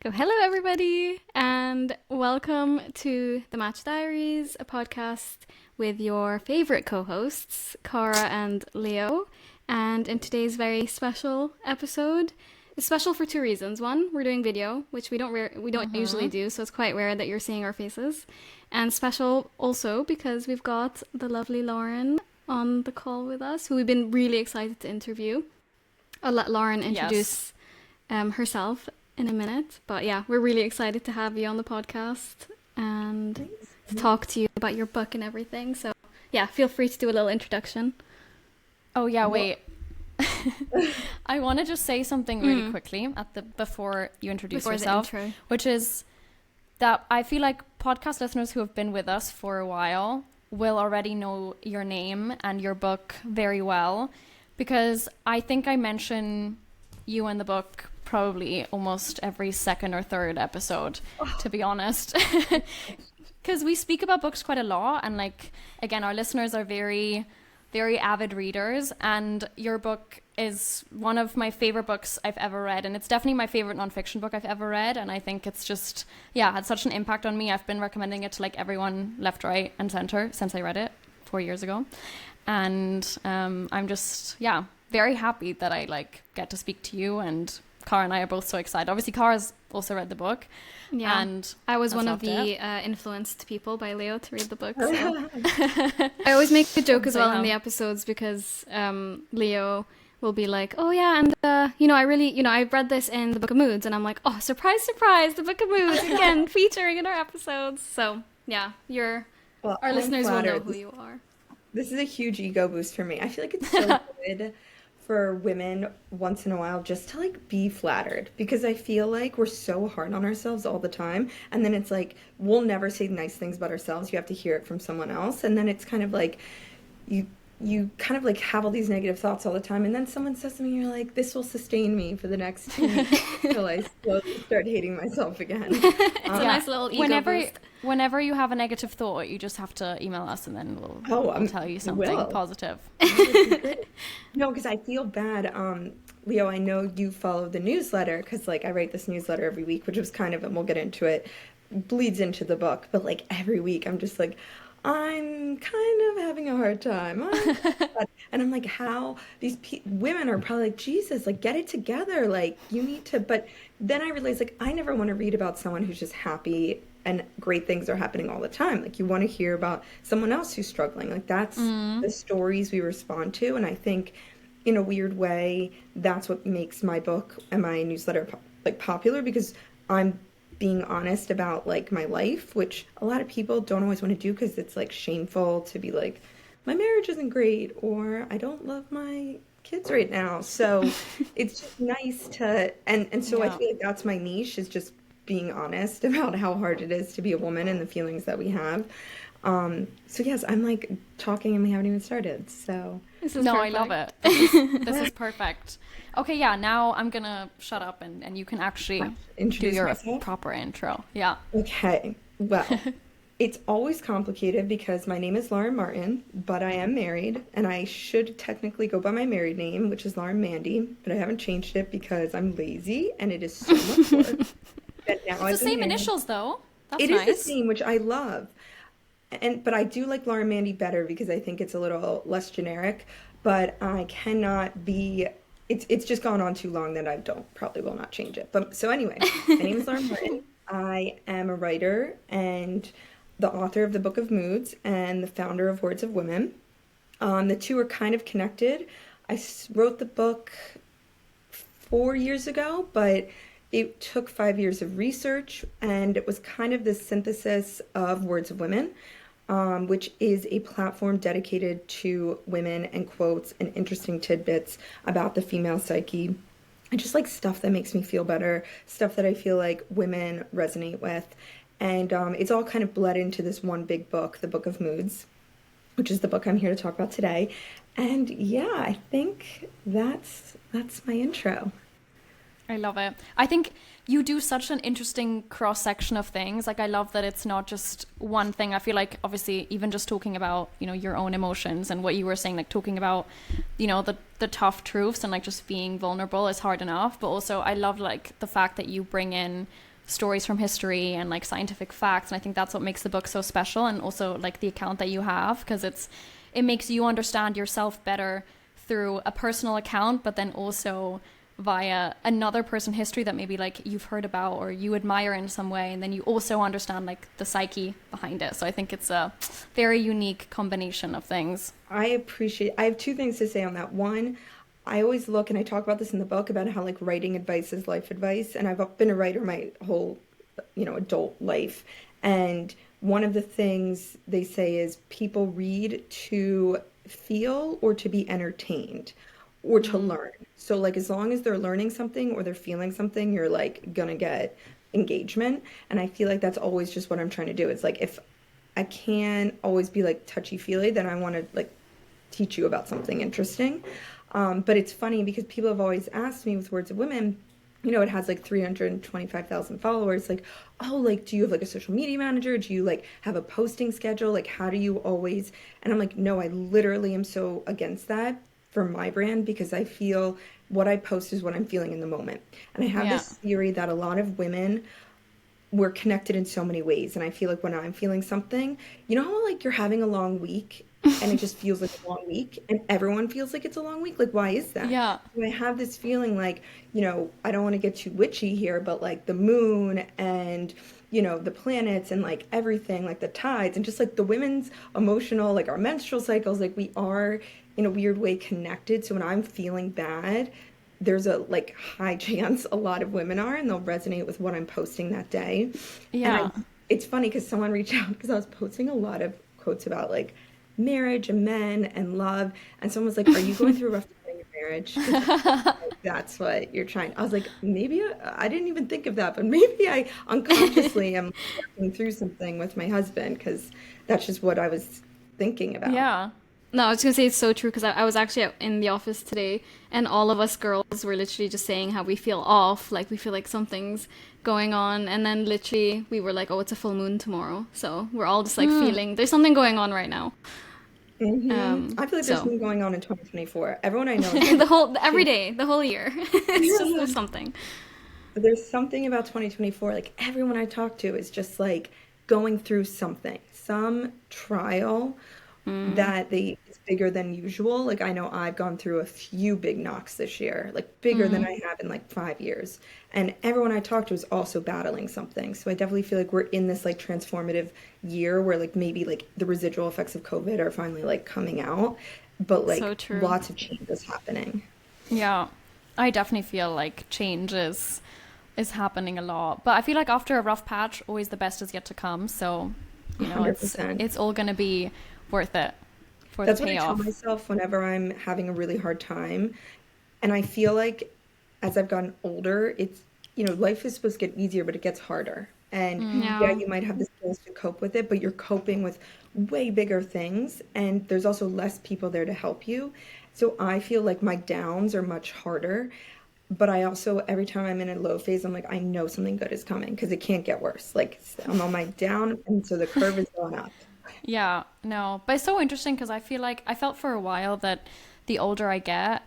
Go, hello everybody, and welcome to the Match Diaries, a podcast with your favorite co-hosts, Cara and Leo. And in today's very special episode, it's special for two reasons. One, we're doing video, which we don't usually do, so it's quite rare that you're seeing our faces. And special also because we've got the lovely Lauren on the call with us, who we've been really excited to interview. I'll let Lauren introduce herself in a minute, but yeah, we're really excited to have you on the podcast and to talk to you about your book and everything. So yeah, feel free to do a little introduction. Oh yeah, wait. I want to just say something really quickly before you introduce yourself, which is that I feel like podcast listeners who have been with us for a while will already know your name and your book very well, because I think I mention you in the book probably almost every second or third episode, to be honest. Because we speak about books quite a lot, and like, again, our listeners are very, very avid readers, and your book is one of my favorite books I've ever read, and it's definitely my favorite nonfiction book I've ever read, and I think it's just, had such an impact on me. I've been recommending it to like everyone left, right, and center since I read it 4 years ago, and I'm just, very happy that I like get to speak to you, and Cara and I are both so excited. Obviously, Cara's also read the book. Yeah, and I was one of the influenced people by Leo to read the book. So. I always make a joke as well in the episodes, because Leo will be like, oh yeah, and I read this in the Book of Moods, and I'm like, oh, surprise, surprise, the Book of Moods again featuring in our episodes. So yeah, our listeners will know who you are. This is a huge ego boost for me. I feel like it's so good for women once in a while just to like be flattered, because I feel like we're so hard on ourselves all the time, and then it's like we'll never say nice things about ourselves. You have to hear it from someone else, and then it's kind of like you kind of like have all these negative thoughts all the time, and then someone says something, you're like, this will sustain me for the next 2 weeks until I slowly start hating myself again. It's a nice little ego boost. Whenever you have a negative thought, you just have to email us, and then we'll tell you something positive. No, because I feel bad. Leo, I know you follow the newsletter, because like I write this newsletter every week, which was kind of, and we'll get into it, bleeds into the book, but like every week I'm just like, I'm kind of having a hard time. And I'm like, how these women are probably like, Jesus, like, get it together. Like, you need to. But then I realized, like, I never want to read about someone who's just happy and great things are happening all the time. Like, you want to hear about someone else who's struggling. Like, that's the stories we respond to. And I think in a weird way, that's what makes my book and my newsletter like popular, because I'm being honest about like my life, which a lot of people don't always want to do, because it's like shameful to be like, my marriage isn't great, or I don't love my kids right now. So it's just nice to, and so I feel like that's my niche, is just being honest about how hard it is to be a woman and the feelings that we have. So yes, I'm like talking and we haven't even started. So I love it. This is perfect. Okay, now I'm gonna shut up and you can actually do your proper intro. Yeah. Okay. Well, it's always complicated because my name is Lauren Martin, but I am married, and I should technically go by my married name, which is Lauren Mandy, but I haven't changed it because I'm lazy and it is so much work. It's the same initials though. That's nice. It is the same, which I love. But I do like Lauren Mandy better because I think it's a little less generic, but I cannot be, it's just gone on too long that I probably will not change it. But so anyway, my name is Lauren Martin. I am a writer and the author of the Book of Moods and the founder of Words of Women. The two are kind of connected. I wrote the book 4 years ago, but it took 5 years of research, and it was kind of the synthesis of Words of Women, which is a platform dedicated to women and quotes and interesting tidbits about the female psyche, and just like stuff that makes me feel better, stuff that I feel like women resonate with. And it's all kind of bled into this one big book, the Book of Moods, which is the book I'm here to talk about today. And yeah, I think that's my intro. I love it. I think you do such an interesting cross-section of things. Like, I love that it's not just one thing. I feel like, obviously, even just talking about, your own emotions and what you were saying, like talking about, the tough truths and like just being vulnerable is hard enough. But also I love like the fact that you bring in stories from history and like scientific facts. And I think that's what makes the book so special, and also like the account that you have, because it makes you understand yourself better through a personal account, but then also via another person's history that maybe like you've heard about or you admire in some way, and then you also understand like the psyche behind it. So I think it's a very unique combination of things. I have two things to say on that. One, I always look, and I talk about this in the book, about how like writing advice is life advice. And I've been a writer my whole, adult life. And one of the things they say is people read to feel or to be entertained or to learn. So like as long as they're learning something or they're feeling something, you're like gonna get engagement. And I feel like that's always just what I'm trying to do. It's like if I can't always be like touchy-feely, then I want to like teach you about something interesting. But it's funny because people have always asked me with Words of Women, it has like 325,000 followers. Like, oh, like, do you have like a social media manager? Do you like have a posting schedule? Like, how do you always? And I'm like, no, I literally am so against that for my brand, because I feel what I post is what I'm feeling in the moment. And I have this theory that a lot of women, we're connected in so many ways. And I feel like when I'm feeling something, how like you're having a long week and it just feels like a long week and everyone feels like it's a long week. Like, why is that? Yeah. So I have this feeling like, I don't want to get too witchy here, but like the moon and, the planets and like everything, like the tides and just like the women's emotional, like our menstrual cycles, like we are in a weird way connected. So when I'm feeling bad, there's a like high chance a lot of women are, and they'll resonate with what I'm posting that day. Yeah. And it's funny because someone reached out because I was posting a lot of quotes about like marriage and men and love, and someone was like, are you going through a rough time in your marriage? Like, that's what you're trying. I was like, maybe I didn't even think of that, but maybe I unconsciously am working through something with my husband, because that's just what I was thinking about. Yeah. No, I was gonna say it's so true, because I was actually in the office today, and all of us girls were literally just saying how we feel off, like we feel like something's going on, and then literally we were like, oh, it's a full moon tomorrow, so we're all just like feeling there's something going on right now. I feel like there's something going on in 2024. Everyone I know every day, the whole year. It's just there's something. There's something about 2024. Like everyone I talk to is just like going through something, some trial that it's bigger than usual. Like I know I've gone through a few big knocks this year, like bigger than I have in like 5 years. And everyone I talk to is also battling something. So I definitely feel like we're in this like transformative year where like maybe like the residual effects of COVID are finally like coming out, but like So true. lots of change is happening. Yeah. I definitely feel like change is happening a lot. But I feel like after a rough patch, always the best is yet to come. So, 100%. it's all going to be worth it for That's the what I tell payoff. myself whenever I'm having a really hard time. And I feel like as I've gotten older, it's, life is supposed to get easier, but it gets harder. And yeah, you might have the skills to cope with it, but you're coping with way bigger things. And there's also less people there to help you. So I feel like my downs are much harder. But I also, every time I'm in a low phase, I'm like, I know something good is coming because it can't get worse. Like I'm on my down, and so the curve is going up. Yeah, no, but it's so interesting because I feel like I felt for a while that the older I get,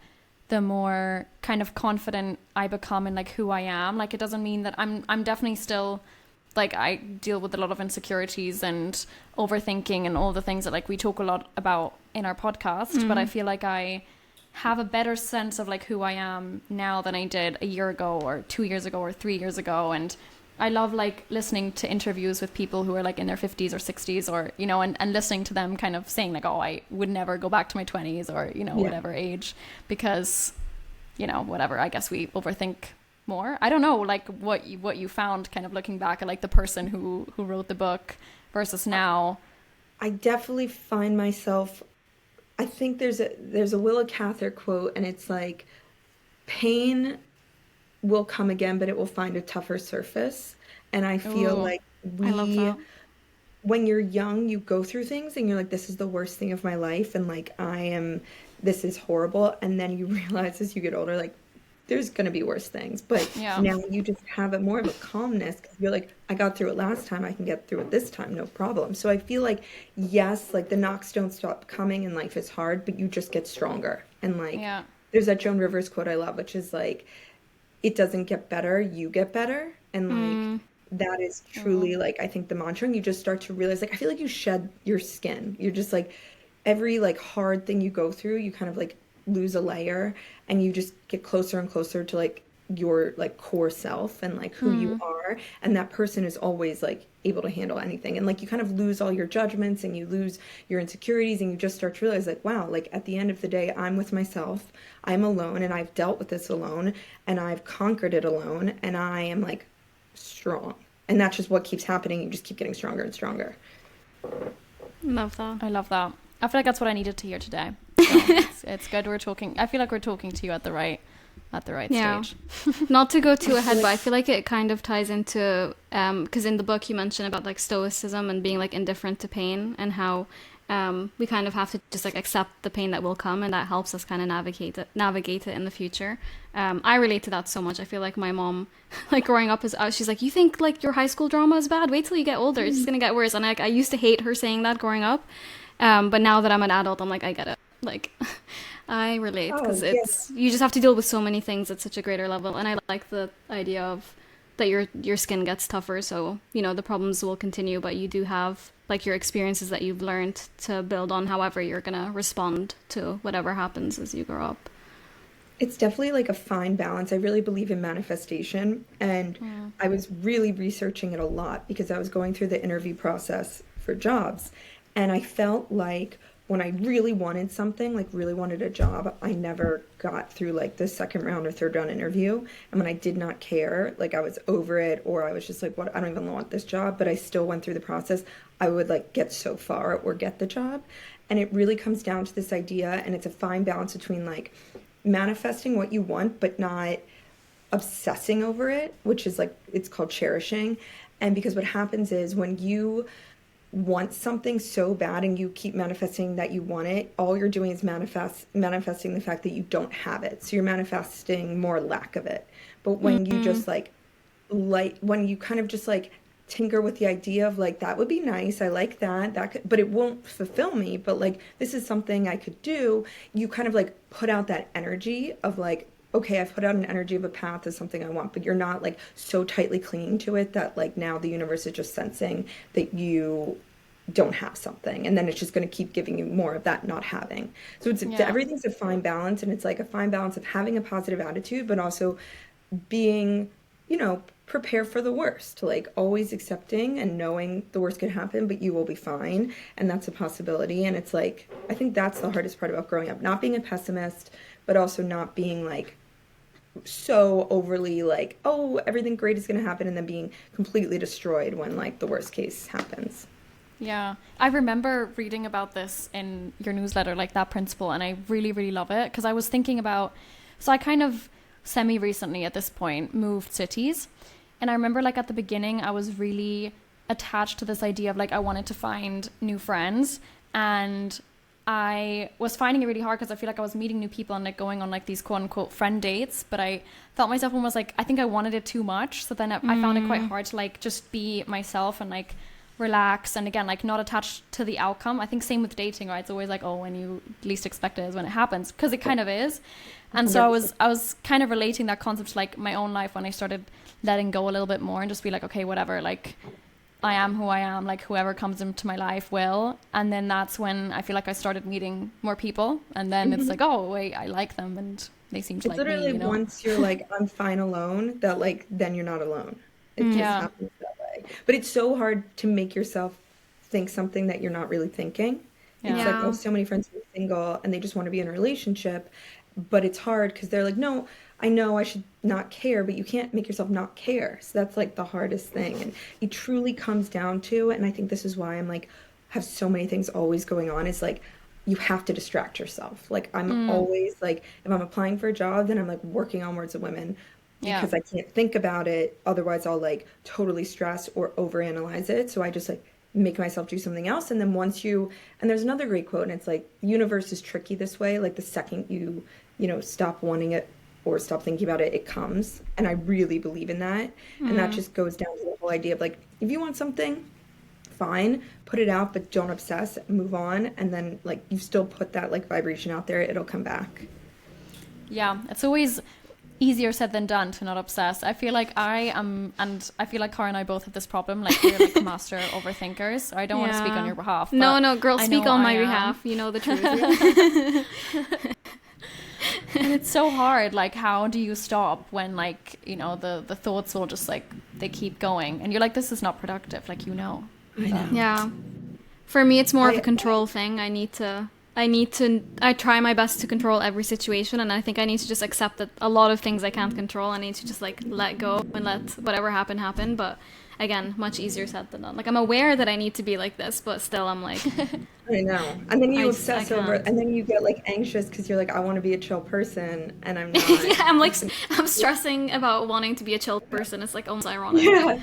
the more kind of confident I become in like who I am. Like it doesn't mean that I'm definitely still like I deal with a lot of insecurities and overthinking and all the things that like we talk a lot about in our podcast, but I feel like I have a better sense of like who I am now than I did a year ago or 2 years ago or 3 years ago. And I love like listening to interviews with people who are like in their 50s or 60s or, and listening to them kind of saying like, oh, I would never go back to my 20s or, whatever age, because, whatever, I guess we overthink more. I don't know, like what you found kind of looking back at like the person who wrote the book versus now. I definitely find myself, I think there's a Willa Cather quote, and it's like, pain will come again, but it will find a tougher surface. And I feel like I love that. when you're young, you go through things and you're like, this is the worst thing of my life. And like, this is horrible. And then you realize as you get older, like, there's going to be worse things. But now you just have more of a calmness because you're like, I got through it last time. I can get through it this time. No problem. So I feel like, yes, like the knocks don't stop coming and life is hard, but you just get stronger. And like, there's that Joan Rivers quote I love, which is like, it doesn't get better, you get better. And like that is truly like I think the mantra, and you just start to realize like I feel like you shed your skin. You're just like every like hard thing you go through, you kind of like lose a layer and you just get closer and closer to like your like core self and like who you are, and that person is always like able to handle anything, and like you kind of lose all your judgments and you lose your insecurities, and you just start to realize like wow, like at the end of the day I'm with myself, I'm alone, and I've dealt with this alone, and I've conquered it alone, and I am like strong. And that's just what keeps happening. You just keep getting stronger and stronger. Love that. I love that. I feel like that's what I needed to hear today. So it's good we're talking. I feel like we're talking to you at the right stage. Not to go too ahead, but I feel like it kind of ties into because in the book you mentioned about like stoicism and being like indifferent to pain, and how we kind of have to just like accept the pain that will come, and that helps us kind of navigate it in the future. I relate to that so much. I feel like my mom, like growing up, she's like, you think like your high school drama is bad? Wait till you get older, it's just gonna get worse. And like I used to hate her saying that growing up, but now that I'm an adult, I'm like, I get it. Like I relate, because you just have to deal with so many things at such a greater level, and I like the idea of that your skin gets tougher, so you know the problems will continue, but you do have like your experiences that you've learned to build on however you're gonna respond to whatever happens as you grow up. It's definitely like a fine balance. I really believe in manifestation, and I was really researching it a lot because I was going through the interview process for jobs, and I felt like when I really wanted something, like really wanted a job, I never got through like the second round or third round interview. And when I did not care, like I was over it, or I was just like, what, I don't even want this job, but I still went through the process, I would like get so far or get the job. And it really comes down to this idea, and it's a fine balance between like manifesting what you want, but not obsessing over it, which is like, it's called cherishing. And because what happens is when you want something so bad and you keep manifesting that you want it, all you're doing is manifesting the fact that you don't have it. So you're manifesting more lack of it. But when you just like when you kind of just like tinker with the idea of like, that would be nice, I like that could, but it won't fulfill me, but like this is something I could do, you kind of like put out that energy of like, okay, I've put out an energy of a path of something I want, but you're not like so tightly clinging to it that like now the universe is just sensing that you don't have something, and then it's just going to keep giving you more of that not having. So it's everything's a fine balance, and it's like a fine balance of having a positive attitude, but also being, you know, prepared for the worst, like always accepting and knowing the worst could happen, but you will be fine, and that's a possibility. And it's like, I think that's the hardest part about growing up, not being a pessimist, but also not being like so overly like, oh, everything great is going to happen, and then being completely destroyed when like the worst case happens. Yeah, I remember reading about this in your newsletter, like that principle, and I really, really love it, because I was thinking about, so I kind of semi-recently at this point moved cities, and I remember like at the beginning I was really attached to this idea of like I wanted to find new friends, and I was finding it really hard because I feel like I was meeting new people and like going on like these quote unquote friend dates, but I felt myself almost like, I think I wanted it too much, so then I found it quite hard to like just be myself and like relax, and again like not attached to the outcome. I think same with dating, right? It's always like, oh, when you least expect it is when it happens, because it kind of is. And so I was kind of relating that concept to like my own life when I started letting go a little bit more and just be like, okay, whatever, like I am who I am, like whoever comes into my life will. And then that's when I feel like I started meeting more people, and then it's like, oh wait, I like them and they seem to like me, literally, you know? once you're like, I'm fine alone, that like then you're not alone. It just happens that way. But it's so hard to make yourself think something that you're not really thinking. It's like, oh, so many friends who are single and they just want to be in a relationship, but it's hard because they're like, no, I know I should not care, but you can't make yourself not care. So that's like the hardest thing. And it truly comes down to, and I think this is why I'm like, have so many things always going on, is like, you have to distract yourself. Like I'm always like, if I'm applying for a job, then I'm like working on Words of Women, because I can't think about it. Otherwise I'll like totally stress or overanalyze it. So I just like make myself do something else. And then and there's another great quote, and it's like, the universe is tricky this way. Like the second you know, stop wanting it or stop thinking about it, it comes. And I really believe in that. And that just goes down to the whole idea of like, if you want something, fine, put it out, but don't obsess, move on. And then like, you still put that like vibration out there, it'll come back. Yeah, it's always, easier said than done to not obsess. I feel like I am, and I feel like Cara and I both have this problem. Like, we're like master overthinkers. I don't want to speak on your behalf. No, girl, speak on my behalf. You know the truth. And it's so hard. Like, how do you stop when, like, you know, the thoughts will just, like, they keep going, and you're like, this is not productive. Like, you know. I know. Yeah. For me, it's more of a control thing. I try my best to control every situation, and I think I need to just accept that a lot of things I can't control. I need to just like let go and let whatever happen. But again, much easier said than done. Like, I'm aware that I need to be like this, but still I'm like, I know. And then you obsess over it, and then you get like anxious because you're like, I want to be a chill person, and I'm not. Yeah, I'm stressing about wanting to be a chill person. It's like almost ironic. Yeah,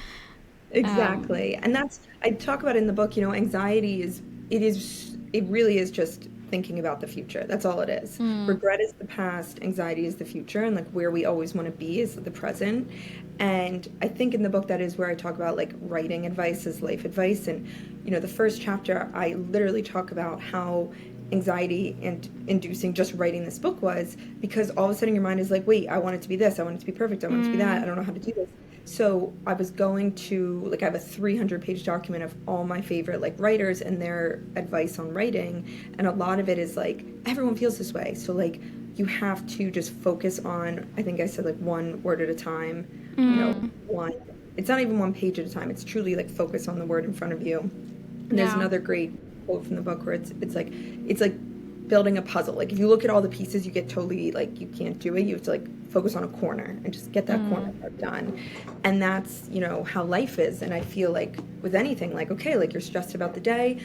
exactly. And I talk about it in the book, you know, anxiety it really is just thinking about the future. That's all it is. Regret is the past, anxiety is the future, and like where we always want to be is the present. And I think in the book that is where I talk about like writing advice as life advice. And you know, the first chapter I literally talk about how anxiety and inducing just writing this book was, because all of a sudden your mind is like, wait, I want it to be this, I want it to be perfect, I want it to be that, I don't know how to do this. So I was going to, like, I have a 300-page document of all my favorite, like, writers and their advice on writing, and a lot of it is, like, everyone feels this way. So, like, you have to just focus on, I think I said, like, one word at a time, you know, it's not even one page at a time. It's truly, like, focus on the word in front of you. And there's another great quote from the book where it's like building a puzzle. Like, if you look at all the pieces, you get totally, like, you can't do it. You have to, like, focus on a corner and just get that corner part done. And that's, you know, how life is. And I feel like with anything, like, okay, like, you're stressed about the day,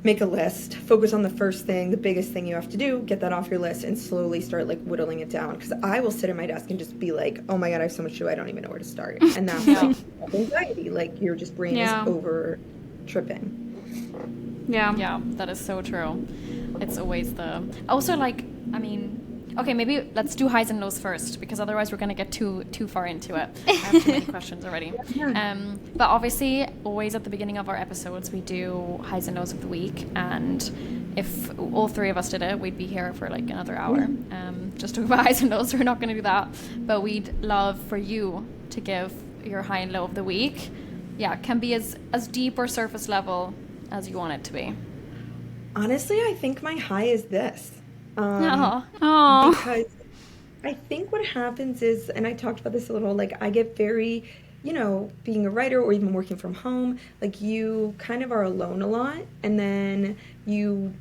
make a list, focus on the first thing, the biggest thing you have to do, get that off your list, and slowly start, like, whittling it down. Because I will sit at my desk and just be like, oh my God, I have so much to do, I don't even know where to start. And that's like anxiety. Like, your just brain is over tripping. Yeah, that is so true. It's always also, like, I mean, okay, maybe let's do highs and lows first, because otherwise we're going to get too far into it. I have too many questions already. But obviously, always at the beginning of our episodes, we do highs and lows of the week, and if all three of us did it, we'd be here for like another hour. Just talk about highs and lows. We're not going to do that, but we'd love for you to give your high and low of the week. Yeah, it can be as deep or surface level as you want it to be. Honestly, I think my high is this. Aww. Because I think what happens is, and I talked about this a little, like, I get very, you know, being a writer or even working from home, like, you kind of are alone a lot, and then you,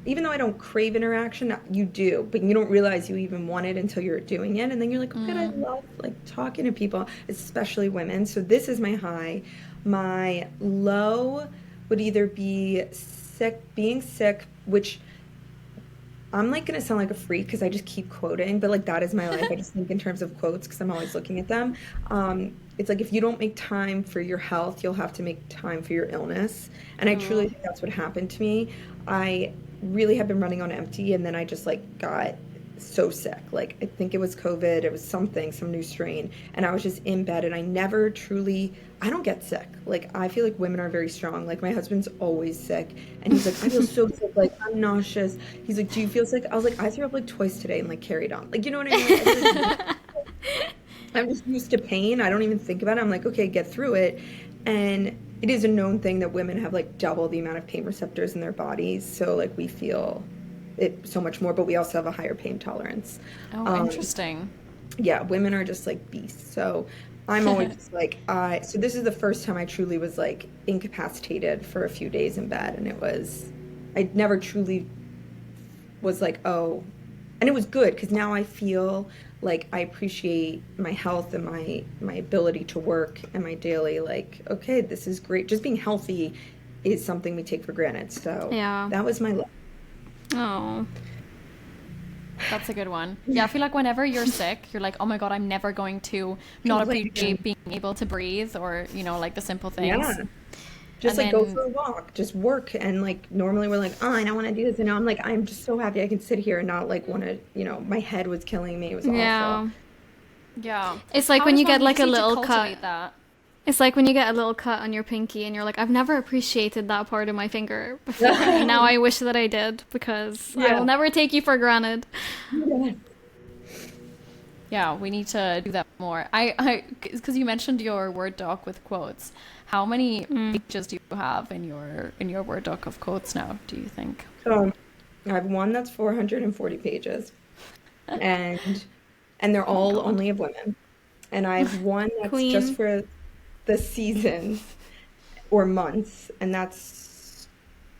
even though I don't crave interaction, you do, but you don't realize you even want it until you're doing it, and then you're like, oh God, I love, like, talking to people, especially women. So this is my high. My low would either be being sick, which I'm like gonna sound like a freak because I just keep quoting, but like that is my life. I just think in terms of quotes because I'm always looking at them. It's like, if you don't make time for your health, you'll have to make time for your illness. And I truly think that's what happened to me. I really have been running on empty, and then I just like got so sick. Like, I think it was COVID, it was some new strain, and I was just in bed, and I never truly, I don't get sick. Like, I feel like women are very strong. Like, my husband's always sick, and he's like, I feel so sick, like, I'm nauseous. He's like, do you feel sick? I was like, I threw up like twice today and like carried on. Like, you know what I mean? Like, I'm just used to pain. I don't even think about it. I'm like, okay, get through it. And it is a known thing that women have like double the amount of pain receptors in their bodies, so like we feel it so much more, but we also have a higher pain tolerance. Interesting. Yeah, women are just like beasts. So I'm always just like, so this is the first time I truly was like incapacitated for a few days in bed, and I never truly was like, oh, and it was good because now I feel like I appreciate my health and my ability to work and my daily, like, okay, this is great. Just being healthy is something we take for granted. So that was my life. Oh, that's a good one. Yeah, I feel like whenever you're sick, you're like, oh my God, I'm never going to not appreciate being able to breathe, or, you know, like the simple things. Yeah. Just and like go for a walk, just work. And like normally we're like, oh, I don't want to do this. And now I'm like, I'm just so happy I can sit here and not like want to, you know, my head was killing me. It was awful. Yeah. It's like when you get like a little cut. It's like when you get a little cut on your pinky and you're like, I've never appreciated that part of my finger before. And now I wish that I did, because I will never take you for granted. Yeah, we need to do that more. Because you mentioned your Word doc with quotes. How many pages do you have in your Word doc of quotes now, do you think? So I have one that's 440 pages, and they're Oh all God. only of women. And I have one that's just Queen. for the seasons or months, and that's,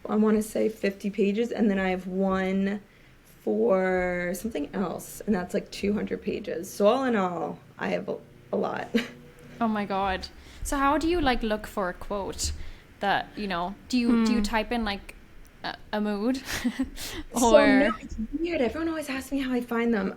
I want to say 50 pages. And then I have one for something else, and that's like 200 pages. So all in all, I have a lot. Oh my God. So how do you like look for a quote that, do you type in like a mood So no, or it's weird. Everyone always asks me how I find them.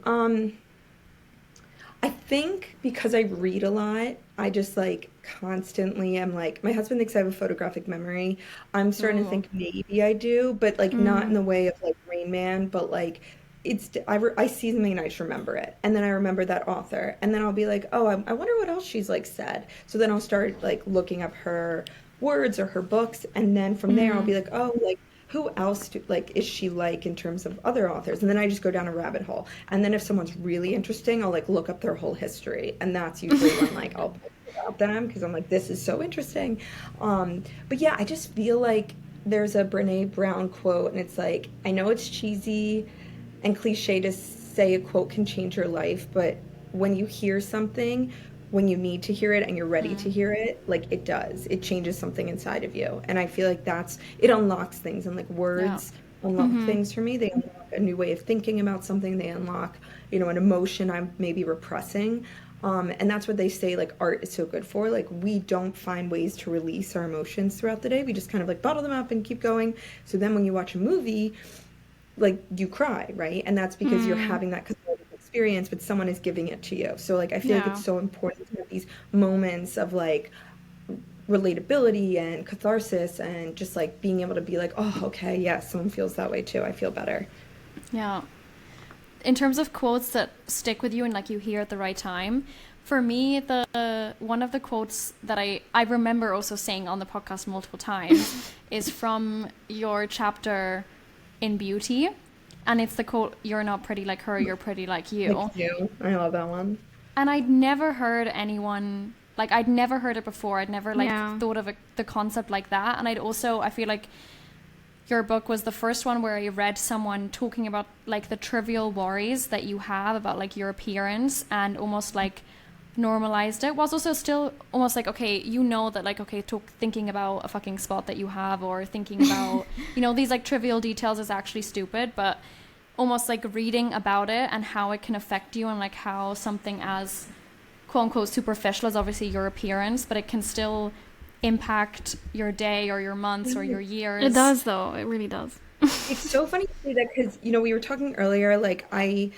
I think because I read a lot, I just like constantly am like, my husband thinks I have a photographic memory. I'm starting to ooh. think maybe I do, but like not in the way of like Rain Man, but like I see something and I just remember it. And then I remember that author. And then I'll be like, oh, I wonder what else she's like said. So then I'll start like looking up her words or her books. And then from there, I'll be like, oh, like, who else like is she like in terms of other authors? And then I just go down a rabbit hole. And then if someone's really interesting, I'll like look up their whole history. And that's usually when like I'll post about them because I'm like, this is so interesting. But yeah, I just feel like there's a Brene Brown quote, and it's like, I know it's cheesy and cliche to say a quote can change your life, but when you hear something, when you need to hear it and you're ready to hear it, like it does. It changes something inside of you. And I feel like it unlocks things, and like Yeah. words unlock things for me. They unlock a new way of thinking about something. They unlock, an emotion I'm maybe repressing. And that's what they say, like, art is so good for. Like, we don't find ways to release our emotions throughout the day. We just kind of like bottle them up and keep going. So then when you watch a movie, like you cry, right? And that's because you're having that cathartic experience, but someone is giving it to you. So like I feel like Yeah. it's so important to have these moments of like relatability and catharsis and just like being able to be like, oh, okay, yes, someone feels that way too. I feel better. Yeah. In terms of quotes that stick with you and like you hear at the right time, for me, the one of the quotes that I remember also saying on the podcast multiple times is from your chapter in Beauty, and it's the quote, "You're not pretty like her, you're pretty like Like you." you. I love that one. And I'd never heard anyone like I'd never heard it before. I'd never like Yeah. thought of the concept like that, and I feel like your book was the first one where I read someone talking about like the trivial worries that you have about like your appearance and almost like normalized it, was also still almost like, okay, that like, okay, thinking about a fucking spot that you have or thinking about these like trivial details is actually stupid, but almost like reading about it and how it can affect you and like how something as quote unquote superficial as obviously your appearance, but it can still impact your day or your months or your years. It does, though. It really does. It's so funny to say that because, we were talking earlier, like I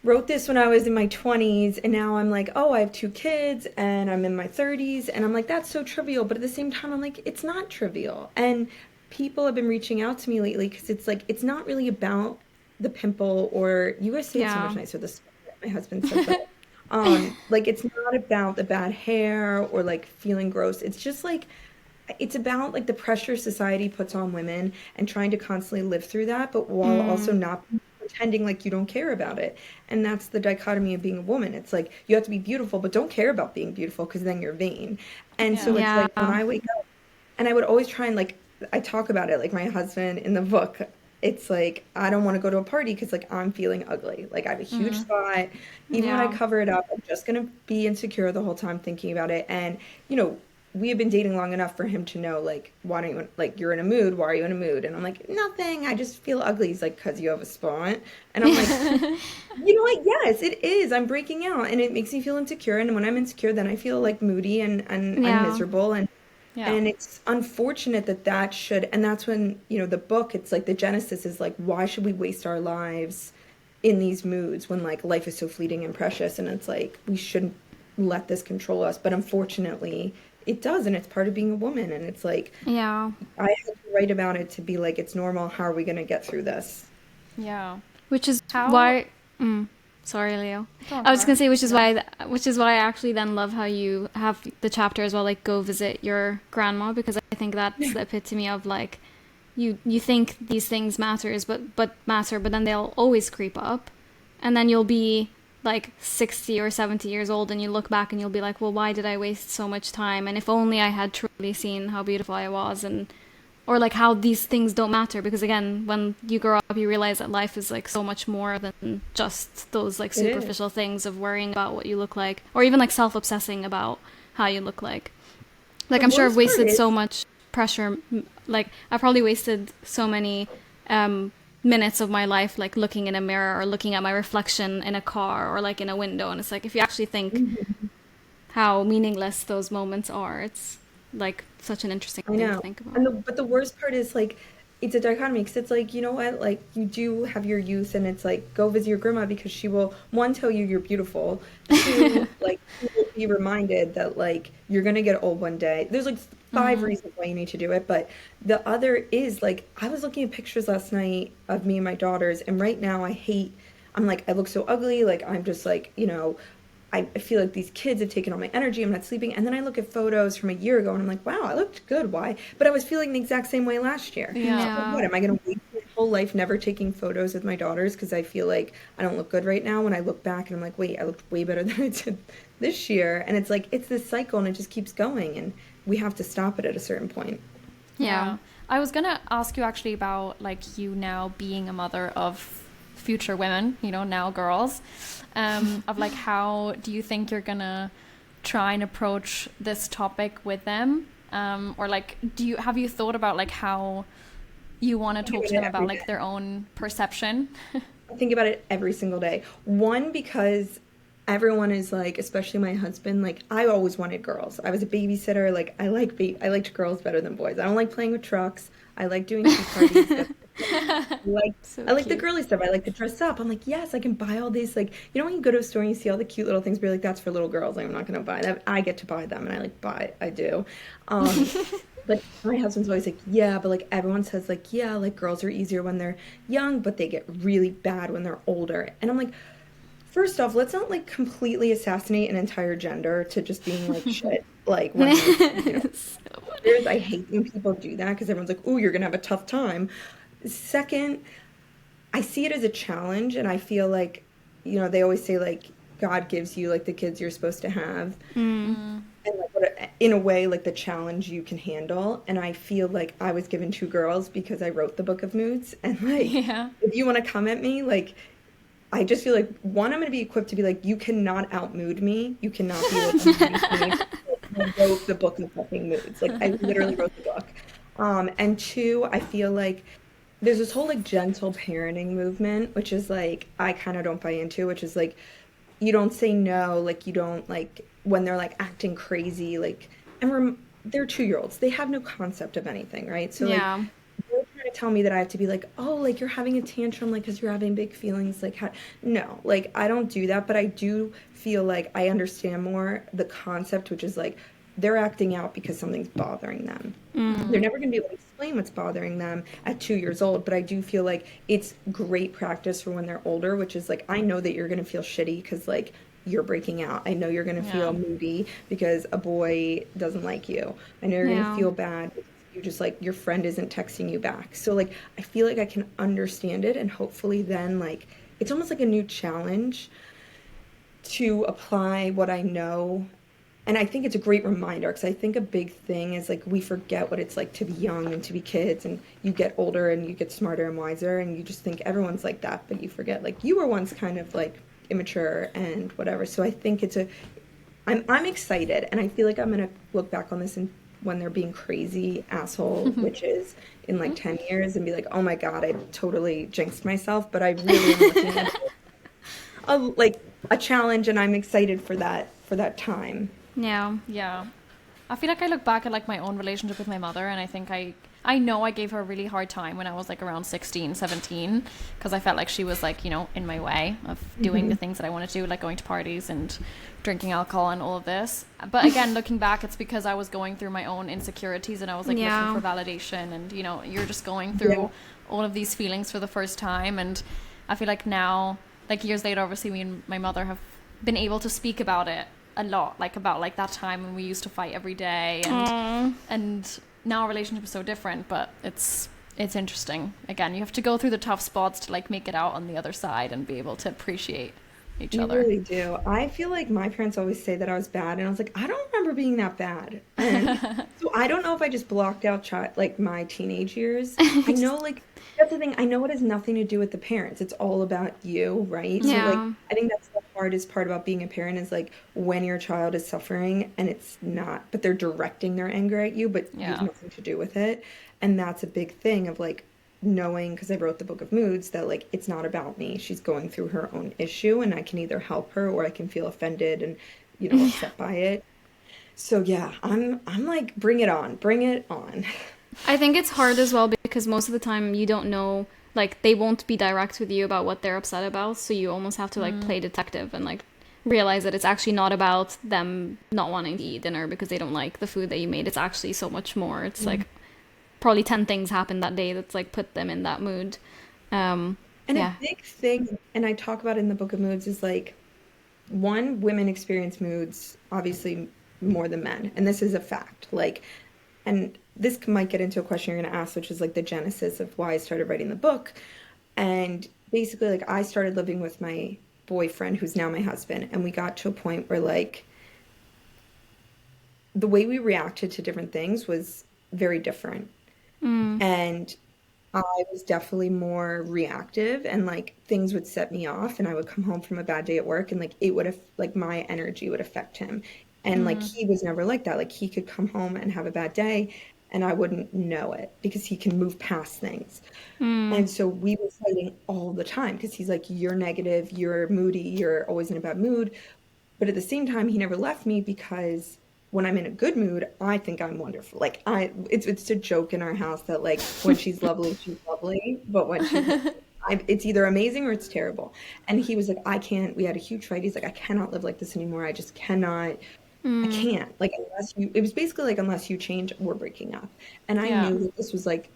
wrote this when I was in my 20s, and now I'm like, oh, I have 2 kids and I'm in my 30s, and I'm like, that's so trivial. But at the same time, I'm like, it's not trivial. And people have been reaching out to me lately because it's like, it's not really about the pimple, or you guys say it so much nicer. My husband says that. Like it's not about the bad hair or like feeling gross. It's just like, it's about like the pressure society puts on women and trying to constantly live through that, but while also not pretending like you don't care about it. And that's the dichotomy of being a woman. It's like you have to be beautiful, but don't care about being beautiful because then you're vain. And so it's like when I wake up, and I would always try and like, I talk about it, like my husband in the book, it's like, I don't want to go to a party because like I'm feeling ugly. Like I have a huge spot. Even when I cover it up, I'm just going to be insecure the whole time thinking about it. And, we have been dating long enough for him to know, like, why don't you, like, you're in a mood. Why are you in a mood? And I'm like, nothing. I just feel ugly. He's like, because you have a spot. And I'm like, you know what? Yes, it is. I'm breaking out. And it makes me feel insecure. And when I'm insecure, then I feel like moody and I'm miserable. And it's unfortunate that should, and that's when, the book, it's like the genesis is like, why should we waste our lives in these moods when like life is so fleeting and precious? And it's like, we shouldn't let this control us. But unfortunately, it does, and it's part of being a woman. And it's like, I had to write about it to be like, it's normal. How are we going to get through this? Yeah. Which is why... Sorry, Leo. I was going to say, which is why I actually then love how you have the chapter as well, like, go visit your grandma, because I think that's the epitome of, like, you think these things matter, but then they'll always creep up, and then you'll be like 60 or 70 years old, and you look back and you'll be like, well, why did I waste so much time? And if only I had truly seen how beautiful I was, and or like how these things don't matter, because again, when you grow up, you realize that life is like so much more than just those like superficial things of worrying about what you look like, or even like self-obsessing about how you look like I'm sure I've wasted so much pressure. Like I probably wasted so many minutes of my life like looking in a mirror or looking at my reflection in a car or like in a window, and it's like, if you actually think how meaningless those moments are, it's like such an interesting thing to think about. But the worst part is like it's a dichotomy, because it's like, you know what, like you do have your youth, and it's like, go visit your grandma because she will, one, tell you you're beautiful, two, like you will be reminded that like you're gonna get old one day. There's like five reasons why you need to do it, but the other is like, I was looking at pictures last night of me and my daughters, and right now I'm like, I look so ugly, like I'm just like, you know, I feel like these kids have taken all my energy. I'm not sleeping. And then I look at photos from a year ago and I'm like, wow, I looked good. Why? But I was feeling the exact same way last year. Yeah. So what? Am I going to waste my whole life never taking photos with my daughters because I feel like I don't look good right now? When I look back and I'm like, wait, I looked way better than I did this year. And it's like, it's this cycle and it just keeps going. And we have to stop it at a certain point. Yeah. I was going to ask you actually about like you now being a mother of future women, you know, now girls, of like, how do you think you're gonna try and approach this topic with them, or like have you thought about like how you want to talk to them about like their own perception? I think about it every single day. One, because everyone is like, especially my husband, like I always wanted girls. I was a babysitter. Like I liked girls better than boys. I don't like playing with trucks. I like doing tea parties. I like the girly stuff. I like to dress up. I'm like, yes, I can buy all these. Like, you know, when you go to a store and you see all the cute little things, but you're like, that's for little girls. Like, I'm not going to buy that. I get to buy them, and I do. But my husband's always like, yeah, but like everyone says like, yeah, like girls are easier when they're young, but they get really bad when they're older. And I'm like, first off, let's not like completely assassinate an entire gender to just being like shit. Like, when you know, I hate when people do that, because everyone's like, ooh, you're going to have a tough time. Second, I see it as a challenge, and I feel like, you know, they always say like God gives you like the kids you're supposed to have, and like in a way like the challenge you can handle. And I feel like I was given two girls because I wrote the book of moods, and like if you want to come at me, like I just feel like, one, I'm going to be equipped to be like, you cannot outmood me, you cannot be like, I wrote the book of fucking moods, like I literally wrote the book. And two, I feel like there's this whole like gentle parenting movement, which is like, I kind of don't buy into, which is like, you don't say no, like you don't like, when they're like acting crazy, like, and they're 2-year-olds, they have no concept of anything, right? So like, they're trying to tell me that I have to be like, oh, like you're having a tantrum, like because you're having big feelings, like no, like I don't do that, but I do feel like I understand more the concept, which is like, they're acting out because something's bothering them. They're never going to be able to explain what's bothering them at 2 years old, but I do feel like it's great practice for when they're older, which is like, I know that you're going to feel shitty because like you're breaking out. I know you're going to feel moody because a boy doesn't like you. I know you're going to feel bad because you just like, your friend isn't texting you back. So like, I feel like I can understand it, and hopefully then like, it's almost like a new challenge to apply what I know. And I think it's a great reminder, because I think a big thing is like we forget what it's like to be young and to be kids, and you get older and you get smarter and wiser, and you just think everyone's like that, but you forget like you were once kind of like immature and whatever. So I think I'm excited, and I feel like I'm gonna look back on this and when they're being crazy asshole witches in like 10 years and be like, oh my God, I totally jinxed myself. But I really am looking at it like a challenge, and I'm excited for that time. Yeah. I feel like I look back at like my own relationship with my mother, and I think I know I gave her a really hard time when I was like around 16, 17, because I felt like she was like, you know, in my way of doing the things that I want to do, like going to parties and drinking alcohol and all of this. But again, looking back, it's because I was going through my own insecurities, and I was like looking for validation, and you know, you're just going through all of these feelings for the first time. And I feel like now, like years later, obviously me and my mother have been able to speak about it a lot, like about like that time when we used to fight every day, and now our relationship is so different. But it's interesting. Again, you have to go through the tough spots to like make it out on the other side and be able to appreciate each You other. really do. I feel like my parents always say that I was bad, and I was like, I don't remember being that bad. And so I don't know if I just blocked out like my teenage years. I know, like, that's the thing. I know it has nothing to do with the parents. It's all about you, right? So, like, Yeah. I think that's the hardest part about being a parent is like when your child is suffering and it's not, but they're directing their anger at you, but you have Yeah. nothing to do with it. And that's a big thing of like knowing, because I wrote the Book of Moods, that like it's not about me. She's going through her own issue, and I can either help her or I can feel offended and, Yeah. upset by it. So yeah, I'm like, bring it on, bring it on. I think it's hard as well because most of the time you don't know, like, they won't be direct with you about what they're upset about. So you almost have to, like, play detective and, like, realize that it's actually not about them not wanting to eat dinner because they don't like the food that you made. It's actually so much more. It's like probably 10 things happened that day that's, like, put them in that mood. Um, And a yeah. big thing, and I talk about in the Book of Moods, is like one, women experience moods obviously more than men, and this is a fact. Like, and this might get into a question you're going to ask, which is like the genesis of why I started writing the book. And basically, like, I started living with my boyfriend, who's now my husband, and we got to a point where like the way we reacted to different things was very different. And I was definitely more reactive, and like things would set me off, and I would come home from a bad day at work, and like it would have, like, my energy would affect him. And like he was never like that. Like he could come home and have a bad day and I wouldn't know it because he can move past things. And so we were fighting all the time because he's like, you're negative, you're moody, you're always in a bad mood. But at the same time, he never left me because when I'm in a good mood, I think I'm wonderful. Like it's a joke in our house that like when she's lovely, but when she's not, it's either amazing or it's terrible. And he was like, I can't. We had a huge fight. He's like, I cannot live like this anymore. I just cannot. I can't. Like unless you. It was basically like unless you change, we're breaking up. And I Yeah. knew that this was like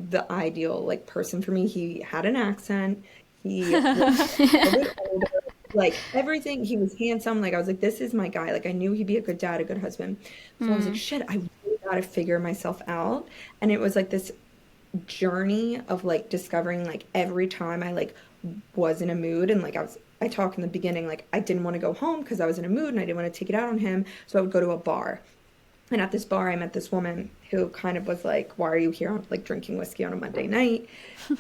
the ideal like person for me. He had an accent. He was a little bit older, like everything. He was handsome. Like I was like, this is my guy. Like I knew he'd be a good dad, a good husband. So I was like, shit, I really gotta figure myself out. And it was like this journey of like discovering like every time I like was in a mood, and like I talk in the beginning, like I didn't want to go home because I was in a mood and I didn't want to take it out on him. So I would go to a bar. And at this bar, I met this woman who kind of was like, why are you here on, like, drinking whiskey on a Monday night?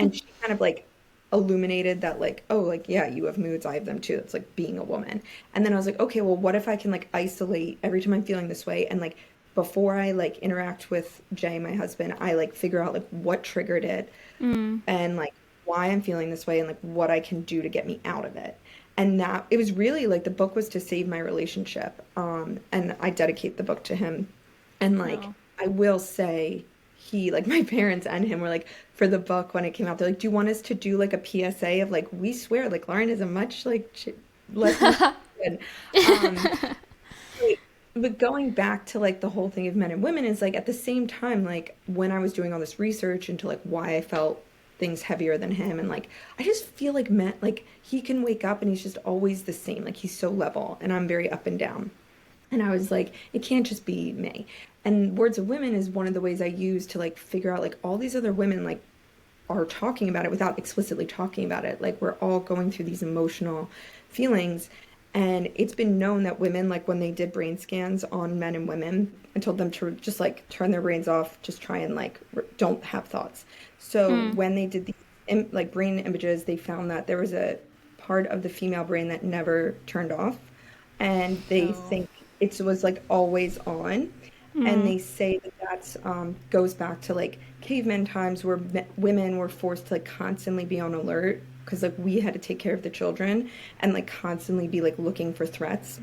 And she kind of like illuminated that, like, oh, like, yeah, you have moods. I have them too. It's like being a woman. And then I was like, okay, well, what if I can like isolate every time I'm feeling this way? And like before I like interact with Jay, my husband, I like figure out like what triggered it and like why I'm feeling this way and like what I can do to get me out of it. And that it was really like the book was to save my relationship. And I dedicate the book to him. And like Oh. I will say he, like, my parents and him were like, for the book when it came out, they're like, do you want us to do like a PSA of like, we swear like Lauren is a much like less good. Um but going back to like the whole thing of men and women is like at the same time, like when I was doing all this research into like why I felt things heavier than him, and like I just feel like men, like he can wake up and he's just always the same, like he's so level and I'm very up and down. And I was like, it can't just be me. And Words of Women is one of the ways I use to like figure out like all these other women like are talking about it without explicitly talking about it. Like we're all going through these emotional feelings. And it's been known that women, like when they did brain scans on men and women, I told them to just like turn their brains off, just try and like don't have thoughts. So when they did these like brain images, they found that there was a part of the female brain that never turned off, and they Oh. think it was like always on. And they say that that's goes back to like caveman times where women were forced to like constantly be on alert because like we had to take care of the children and like constantly be like looking for threats.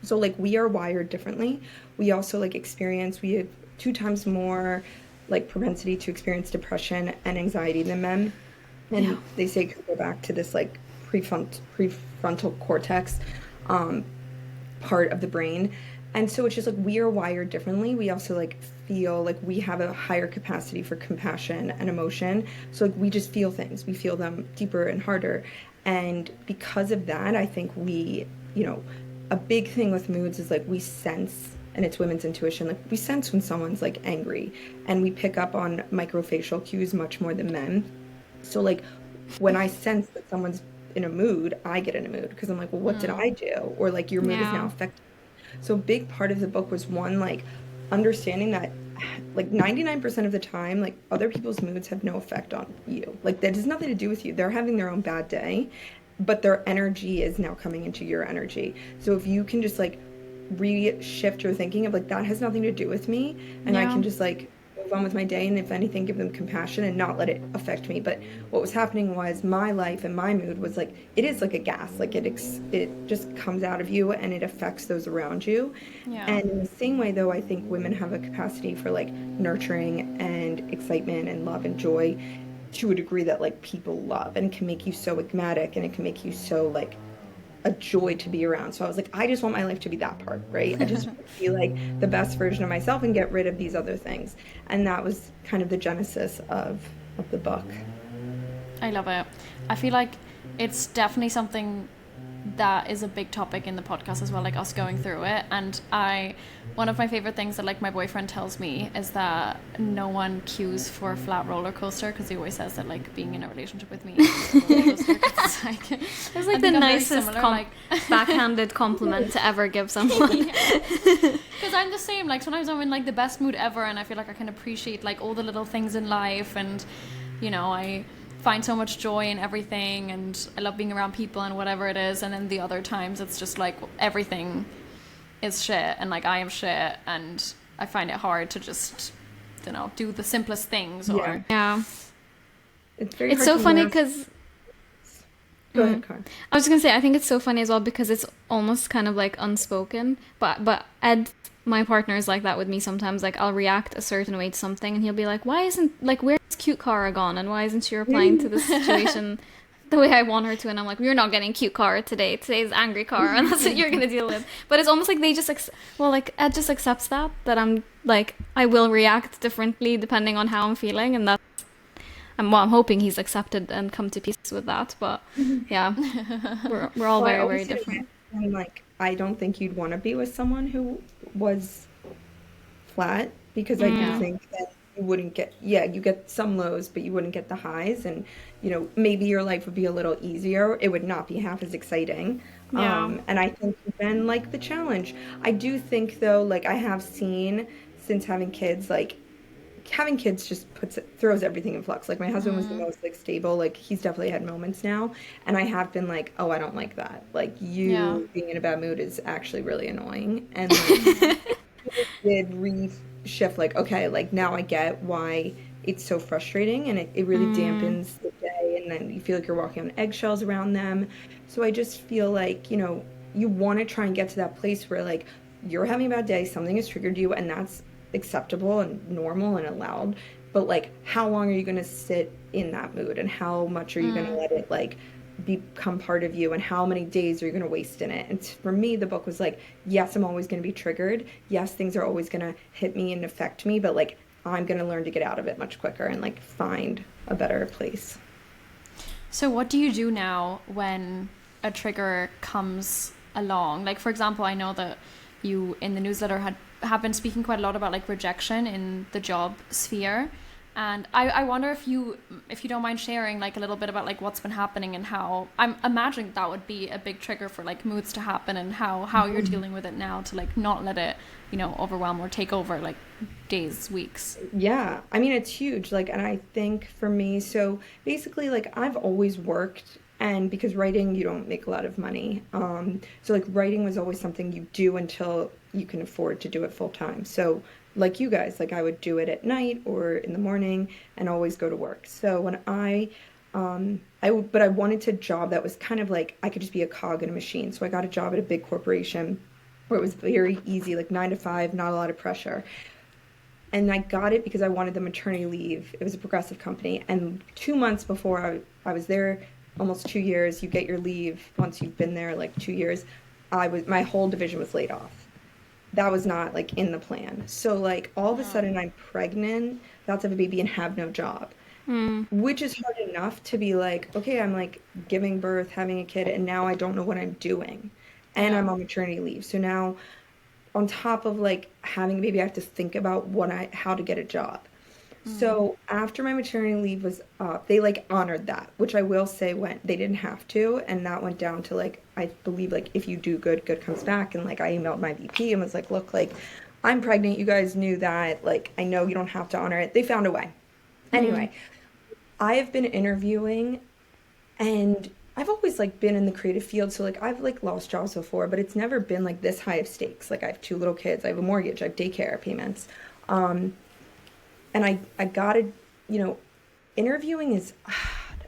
So like we are wired differently. We also like experience, we have 2 times more like propensity to experience depression and anxiety than men. Yeah. And they say it could go back to this like prefrontal cortex um, part of the brain. And so it's just like we are wired differently. We also like feel like we have a higher capacity for compassion and emotion. So like we just feel things. We feel them deeper and harder. And because of that, I think we, a big thing with moods is like we sense, and it's women's intuition, like we sense when someone's like angry, and we pick up on microfacial cues much more than men. So like when I sense that someone's in a mood, I get in a mood because I'm like, well, what did I do? Or like your mood is now affected. So a big part of the book was one, like understanding that like 99% of the time, like other people's moods have no effect on you. Like that has nothing to do with you. They're having their own bad day, but their energy is now coming into your energy. So if you can just like re-shift your thinking of like that has nothing to do with me, and I can just like move on with my day, and if anything give them compassion and not let it affect me. But what was happening was my life and my mood was like it is like a gas, like it just comes out of you and it affects those around you. And in the same way though, I think women have a capacity for like nurturing and excitement and love and joy to a degree that like people love, and it can make you so enigmatic and it can make you so like a joy to be around. So I was like, I just want my life to be that part, right? I just want to be like the best version of myself and get rid of these other things. And that was kind of the genesis of the book. I love it. I feel like it's definitely something that is a big topic in the podcast as well, like us going through it. And one of my favorite things that like my boyfriend tells me is that no one queues for a flat roller coaster, because he always says that like being in a relationship with me is a roller coaster. It's like the nicest backhanded compliment to ever give someone. Because I'm the same, like sometimes I'm in like the best mood ever and I feel like I can appreciate like all the little things in life, and you know, I find so much joy in everything and I love being around people and whatever it is. And then the other times it's just like everything is shit and like I am shit, and I find it hard to just, you know, do the simplest things. Or It's so funny because go ahead, Car. I was just gonna say, I think it's so funny as well because it's almost kind of like unspoken, but Ed, my partner, is like that with me sometimes. Like I'll react a certain way to something and he'll be like, why isn't, like, where's cute Cara gone and why isn't she replying to this situation the way I want her to? And I'm like, you're not getting cute Cara today. Today's angry Cara, and that's what you're gonna deal with. But it's almost like they just like Ed just accepts that I'm like, I will react differently depending on how I'm feeling, and that's I'm hoping he's accepted and come to peace with that. But yeah, we're all very, very different. And like, I don't think you'd want to be with someone who was flat, because I do think that you wouldn't get, you get some lows, but you wouldn't get the highs. And, you know, maybe your life would be a little easier. It would not be half as exciting. And I think then like the challenge, I do think though, like I have seen since having kids, like having kids just throws everything in flux. Like my husband was the most like stable, like he's definitely had moments now, and I have been like, oh, I don't like that, like you being in a bad mood is actually really annoying. And like, did reshift, like, okay, like now I get why it's so frustrating, and it really dampens the day, and then you feel like you're walking on eggshells around them. So I just feel like, you know, you want to try and get to that place where like you're having a bad day, something has triggered you, and that's acceptable and normal and allowed, but like how long are you going to sit in that mood, and how much are you going to let it like become part of you, and how many days are you going to waste in it? And for me, the book was like, yes, I'm always going to be triggered, yes, things are always going to hit me and affect me, but like I'm going to learn to get out of it much quicker and like find a better place. So what do you do now when a trigger comes along? Like, for example, I know that you in the newsletter have been speaking quite a lot about like rejection in the job sphere, and I wonder if you don't mind sharing like a little bit about like what's been happening and how I'm imagining that would be a big trigger for like moods to happen, and how you're dealing with it now to like not let it, you know, overwhelm or take over like days, weeks. Yeah, I mean, it's huge. Like, and I think for me, so basically like I've always worked, and because writing, you don't make a lot of money. So like writing was always something you do until you can afford to do it full time. So like you guys, like I would do it at night or in the morning and always go to work. So when but I wanted a job that was kind of like, I could just be a cog in a machine. So I got a job at a big corporation where it was very easy, like 9 to 5, not a lot of pressure. And I got it because I wanted the maternity leave. It was a progressive company. And 2 months before I was there, almost 2 years, you get your leave once you've been there like 2 years. My whole division was laid off. That was not like in the plan. So like all of a sudden I'm pregnant, about to have a baby, and have no job, which is hard enough to be like, okay, I'm like giving birth, having a kid, and now I don't know what I'm doing, and I'm on maternity leave. So now on top of like having a baby, I have to think about how to get a job. So after my maternity leave was up, they like honored that, which I will say went, they didn't have to. And that went down to like, I believe like if you do good, good comes back. And like I emailed my VP and was like, look, like I'm pregnant. You guys knew that. Like I know you don't have to honor it. They found a way. Anyway, I have been interviewing and I've always like been in the creative field. So like I've like lost jobs before, but it's never been like this high of stakes. Like I have two little kids, I have a mortgage, I have daycare payments. And I gotta, you know, interviewing is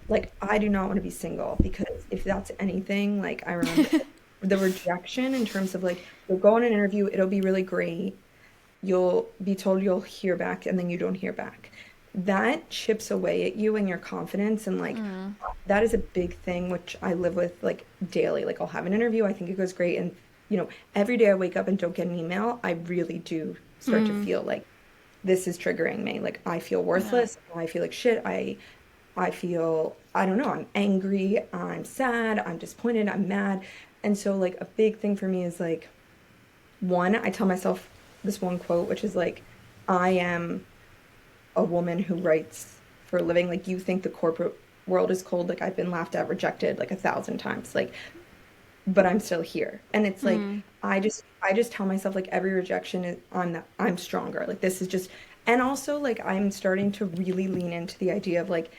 like I do not want to be single because if that's anything, like I remember the rejection in terms of like you'll go on an interview, it'll be really great. You'll be told you'll hear back and then you don't hear back. That chips away at you and your confidence and like that is a big thing which I live with like daily. Like I'll have an interview, I think it goes great and you know, every day I wake up and don't get an email, I really do start to feel like this is triggering me. Like I feel worthless. I feel like shit. I feel, I don't know, I'm angry, I'm sad, I'm disappointed, I'm mad. And so like a big thing for me is like one, I tell myself this one quote, which is like, I am a woman who writes for a living. Like you think the corporate world is cold. Like I've been laughed at, rejected like 1,000 times. Like but I'm still here. And it's like I just tell myself like every rejection is on that I'm stronger. Like this is just and also like I'm starting to really lean into the idea of like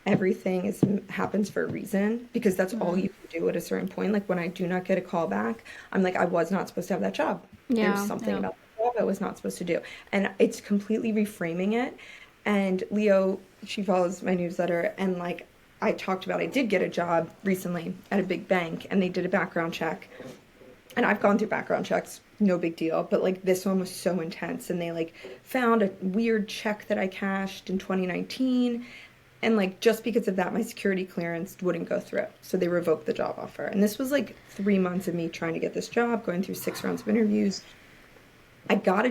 everything is happens for a reason because that's all you can do at a certain point. Like when I do not get a call back, I'm like I was not supposed to have that job. There's something about the job I was not supposed to do. And it's completely reframing it. And Leo, she follows my newsletter and like I talked about I did get a job recently at a big bank and they did a background check. And I've gone through background checks, no big deal, but like this one was so intense and they like found a weird check that I cashed in 2019 and like just because of that my security clearance wouldn't go through. So they revoked the job offer. And this was like 3 months of me trying to get this job, going through 6 rounds of interviews. I got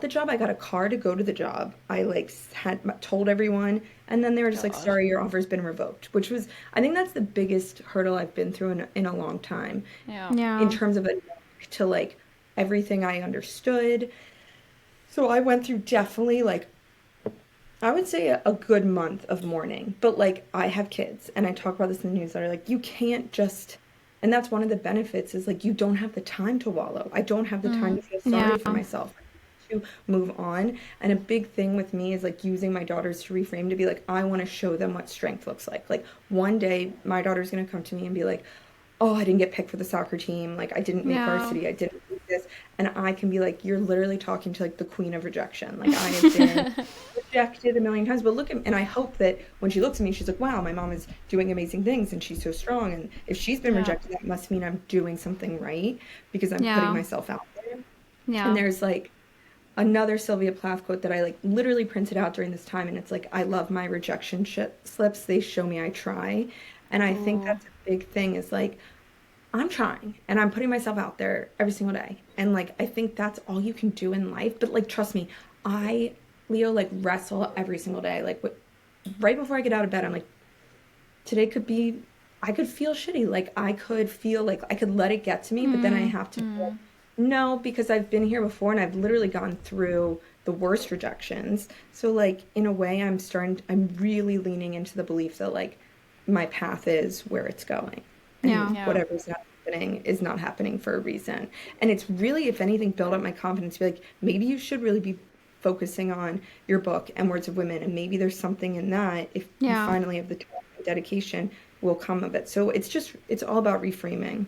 the job. I got a car to go to the job. I like had told everyone, and then they were just like, "Sorry, your offer's been revoked," which was, I think that's the biggest hurdle I've been through in a long time. In terms of to like everything I understood. So I went through definitely like I would say a good month of mourning, but like I have kids, and I talk about this in the newsletter. Like you can't just and that's one of the benefits is like you don't have the time to wallow. I don't have the time to feel sorry for myself, to move on. And a big thing with me is like using my daughters to reframe to be like, I want to show them what strength looks like. Like one day my daughter's going to come to me and be like, oh, I didn't get picked for the soccer team. Like I didn't make varsity. I didn't do this. And I can be like, you're literally talking to like the queen of rejection. Like I have been rejected a million times, but look at, and I hope that when she looks at me, she's like, wow, my mom is doing amazing things and she's so strong. And if she's been rejected, that must mean I'm doing something right because I'm putting myself out there. And there's like another Sylvia Plath quote that I like literally printed out during this time. And it's like, I love my rejection slips. They show me I try. And I think that's a big thing is like, I'm trying and I'm putting myself out there every single day. And like, I think that's all you can do in life. But like, trust me, Leo, like wrestle every single day. Like right before I get out of bed, I'm like, today could be, I could feel shitty. Like I could feel like I could let it get to me, but then I have to feel, no, because I've been here before and I've literally gone through the worst rejections. So like in a way I'm really leaning into the belief that like my path is where it's going. And whatever's not happening is not happening for a reason. And it's really, if anything, build up my confidence. Be like, maybe you should really be focusing on your book and Words of Women. And maybe there's something in that, if you finally have the time and dedication, will come of it. So it's all about reframing.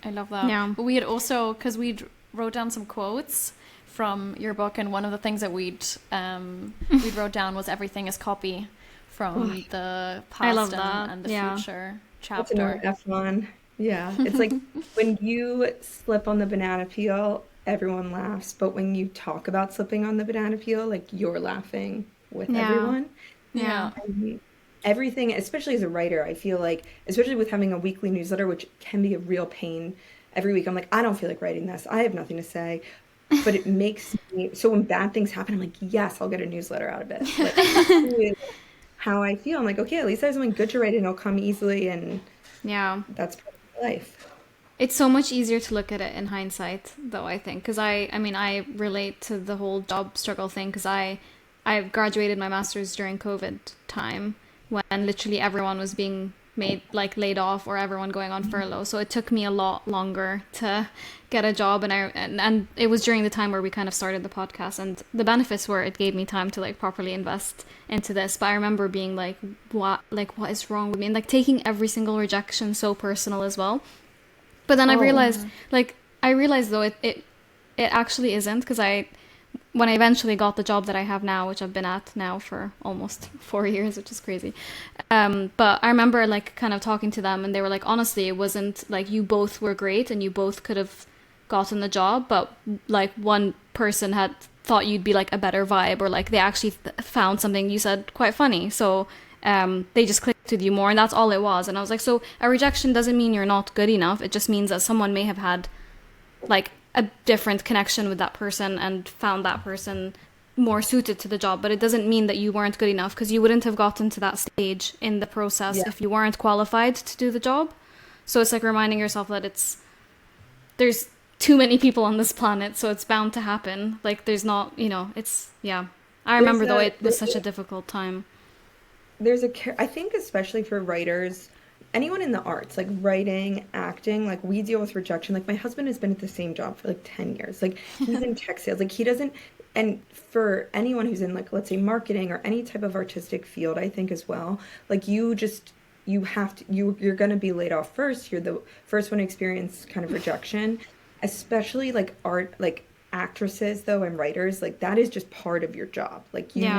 I love that. Yeah. But we had also, because we wrote down some quotes from your book, and one of the things that we wrote down was everything is copy from the past and the future chapter. That's F1. Yeah. It's like when you slip on the banana peel, everyone laughs. But when you talk about slipping on the banana peel, like you're laughing with everyone. Yeah. And everything, especially as a writer, I feel like, especially with having a weekly newsletter, which can be a real pain every week. I'm like, I don't feel like writing this. I have nothing to say. But it makes me, so when bad things happen, I'm like, yes, I'll get a newsletter out of it. Like, how I feel. I'm like, okay, at least I have something good to write and it'll come easily, and that's part of life. It's so much easier to look at it in hindsight, though, I think, because I mean, I relate to the whole job struggle thing, because I I graduated my master's during COVID time when literally everyone was being made like laid off or everyone going on furlough. So it took me a lot longer to get a job, and it was during the time where we kind of started the podcast, and the benefits were it gave me time to like properly invest into this. But I remember being what is wrong with me, and like taking every single rejection so personal as well. But then I realized though it actually isn't, because when I eventually got the job that I have now, which I've been at now for almost 4 years, which is crazy. But I remember like kind of talking to them, and they were like, honestly, it wasn't like you both were great and you both could have gotten the job, but like one person had thought you'd be like a better vibe, or like they actually found something you said quite funny. So they just clicked with you more, and that's all it was. And I was like, so a rejection doesn't mean you're not good enough. It just means that someone may have had like a different connection with that person and found that person more suited to the job, but it doesn't mean that you weren't good enough, because you wouldn't have gotten to that stage in the process if you weren't qualified to do the job. So it's like reminding yourself that there's too many people on this planet, so it's bound to happen. Like there's not, I remember though it was such a difficult time. I think especially for writers, anyone in the arts, like writing, acting, like we deal with rejection. Like my husband has been at the same job for like 10 years. Like he's in tech sales. Like he doesn't, and for anyone who's in like, let's say marketing or any type of artistic field, I think as well, like you're going to be laid off first. You're the first one to experience kind of rejection, especially like art, like actresses though, and writers, like that is just part of your job. Like you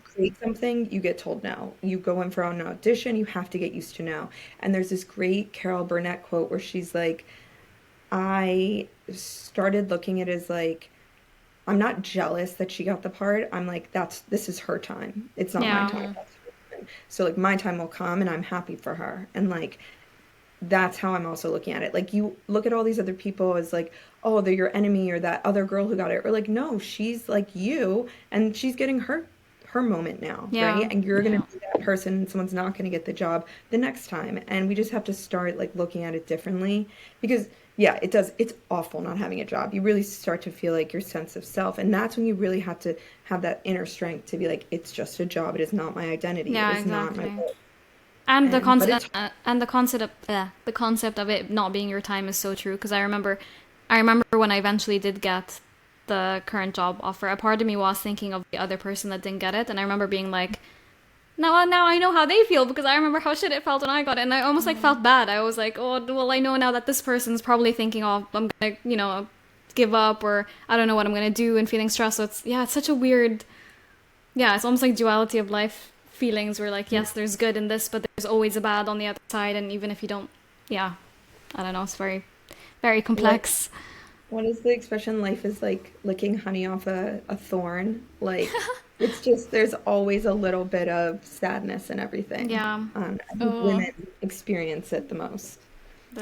create something, you get told no. You go in for an audition, you have to get used to no. And there's this great Carol Burnett quote where she's like, I started looking at it as like, I'm not jealous that she got the part. I'm like, this is her time. It's not my time. That's her time. So like my time will come and I'm happy for her. And like that's how I'm also looking at it. Like you look at all these other people as like, oh, they're your enemy, or that other girl who got it, or like, no, she's like you and she's getting her moment now, right? And you're gonna be that person, and someone's not gonna get the job the next time. And we just have to start like looking at it differently, because it's awful not having a job. You really start to feel like your sense of self, and that's when you really have to have that inner strength to be like, it's just a job, it is not my identity, it is not my work. And the concept of it not being your time is so true, because I remember when I eventually did get the current job offer, a part of me was thinking of the other person that didn't get it, and I remember being like, now I know how they feel, because I remember how shit it felt when I got it, and I almost like felt bad. I was like, oh well, I know now that this person's probably thinking, oh, I'm gonna give up, or I don't know what I'm gonna do, and feeling stressed. So it's such a weird, it's almost like duality of life feelings, where like, yes, there's good in this, but there's always a bad on the other side, and even if you don't, I don't know, it's very, very complex. What is the expression? Life is like licking honey off a thorn. Like it's just, there's always a little bit of sadness and everything. I think women experience it the most.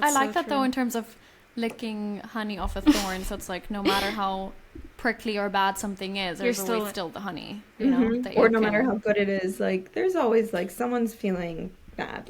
I like that though, in terms of licking honey off a thorn. So it's like, no matter how prickly or bad something is, there's always still the honey, you know, that or no matter how good it is, like there's always like someone's feeling bad.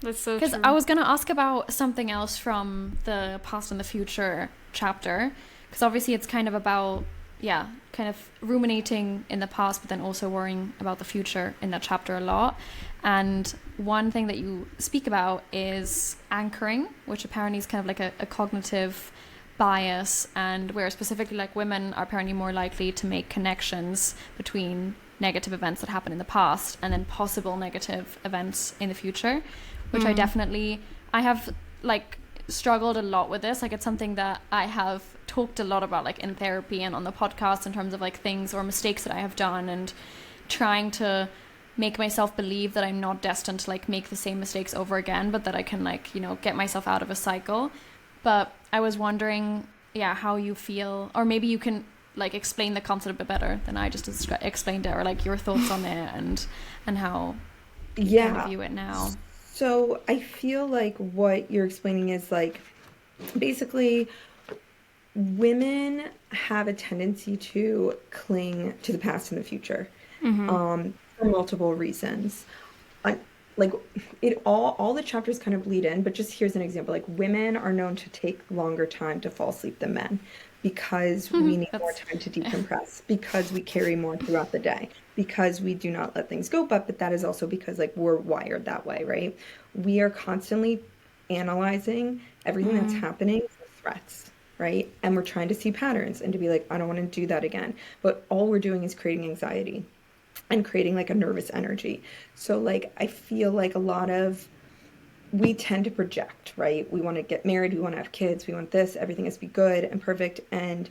That's so true. Because I was going to ask about something else from the past and the future chapter, because obviously it's kind of about kind of ruminating in the past, but then also worrying about the future in that chapter a lot. And one thing that you speak about is anchoring, which apparently is kind of like a cognitive bias, and where specifically like women are apparently more likely to make connections between negative events that happened in the past and then possible negative events in the future, which I have like struggled a lot with this. Like it's something that I have talked a lot about, like in therapy and on the podcast, in terms of like things or mistakes that I have done, and trying to make myself believe that I'm not destined to like make the same mistakes over again, but that I can like, get myself out of a cycle. But I was wondering, how you feel, or maybe you can like explain the concept a bit better than I just explained it, or like your thoughts on it and how you kind of view it now. So I feel like what you're explaining is like, basically women have a tendency to cling to the past and the future, for multiple reasons. Like it all the chapters kind of bleed in, but just here's an example. Like women are known to take longer time to fall asleep than men. because we need more time to decompress, because we carry more throughout the day, because we do not let things go. But that is also because like we're wired that way, right? We are constantly analyzing everything that's happening for threats, right? And we're trying to see patterns and to be like, I don't want to do that again. But all we're doing is creating anxiety and creating like a nervous energy. So like I feel like we tend to project, right? We want to get married, we want to have kids, we want this, everything has to be good and perfect. And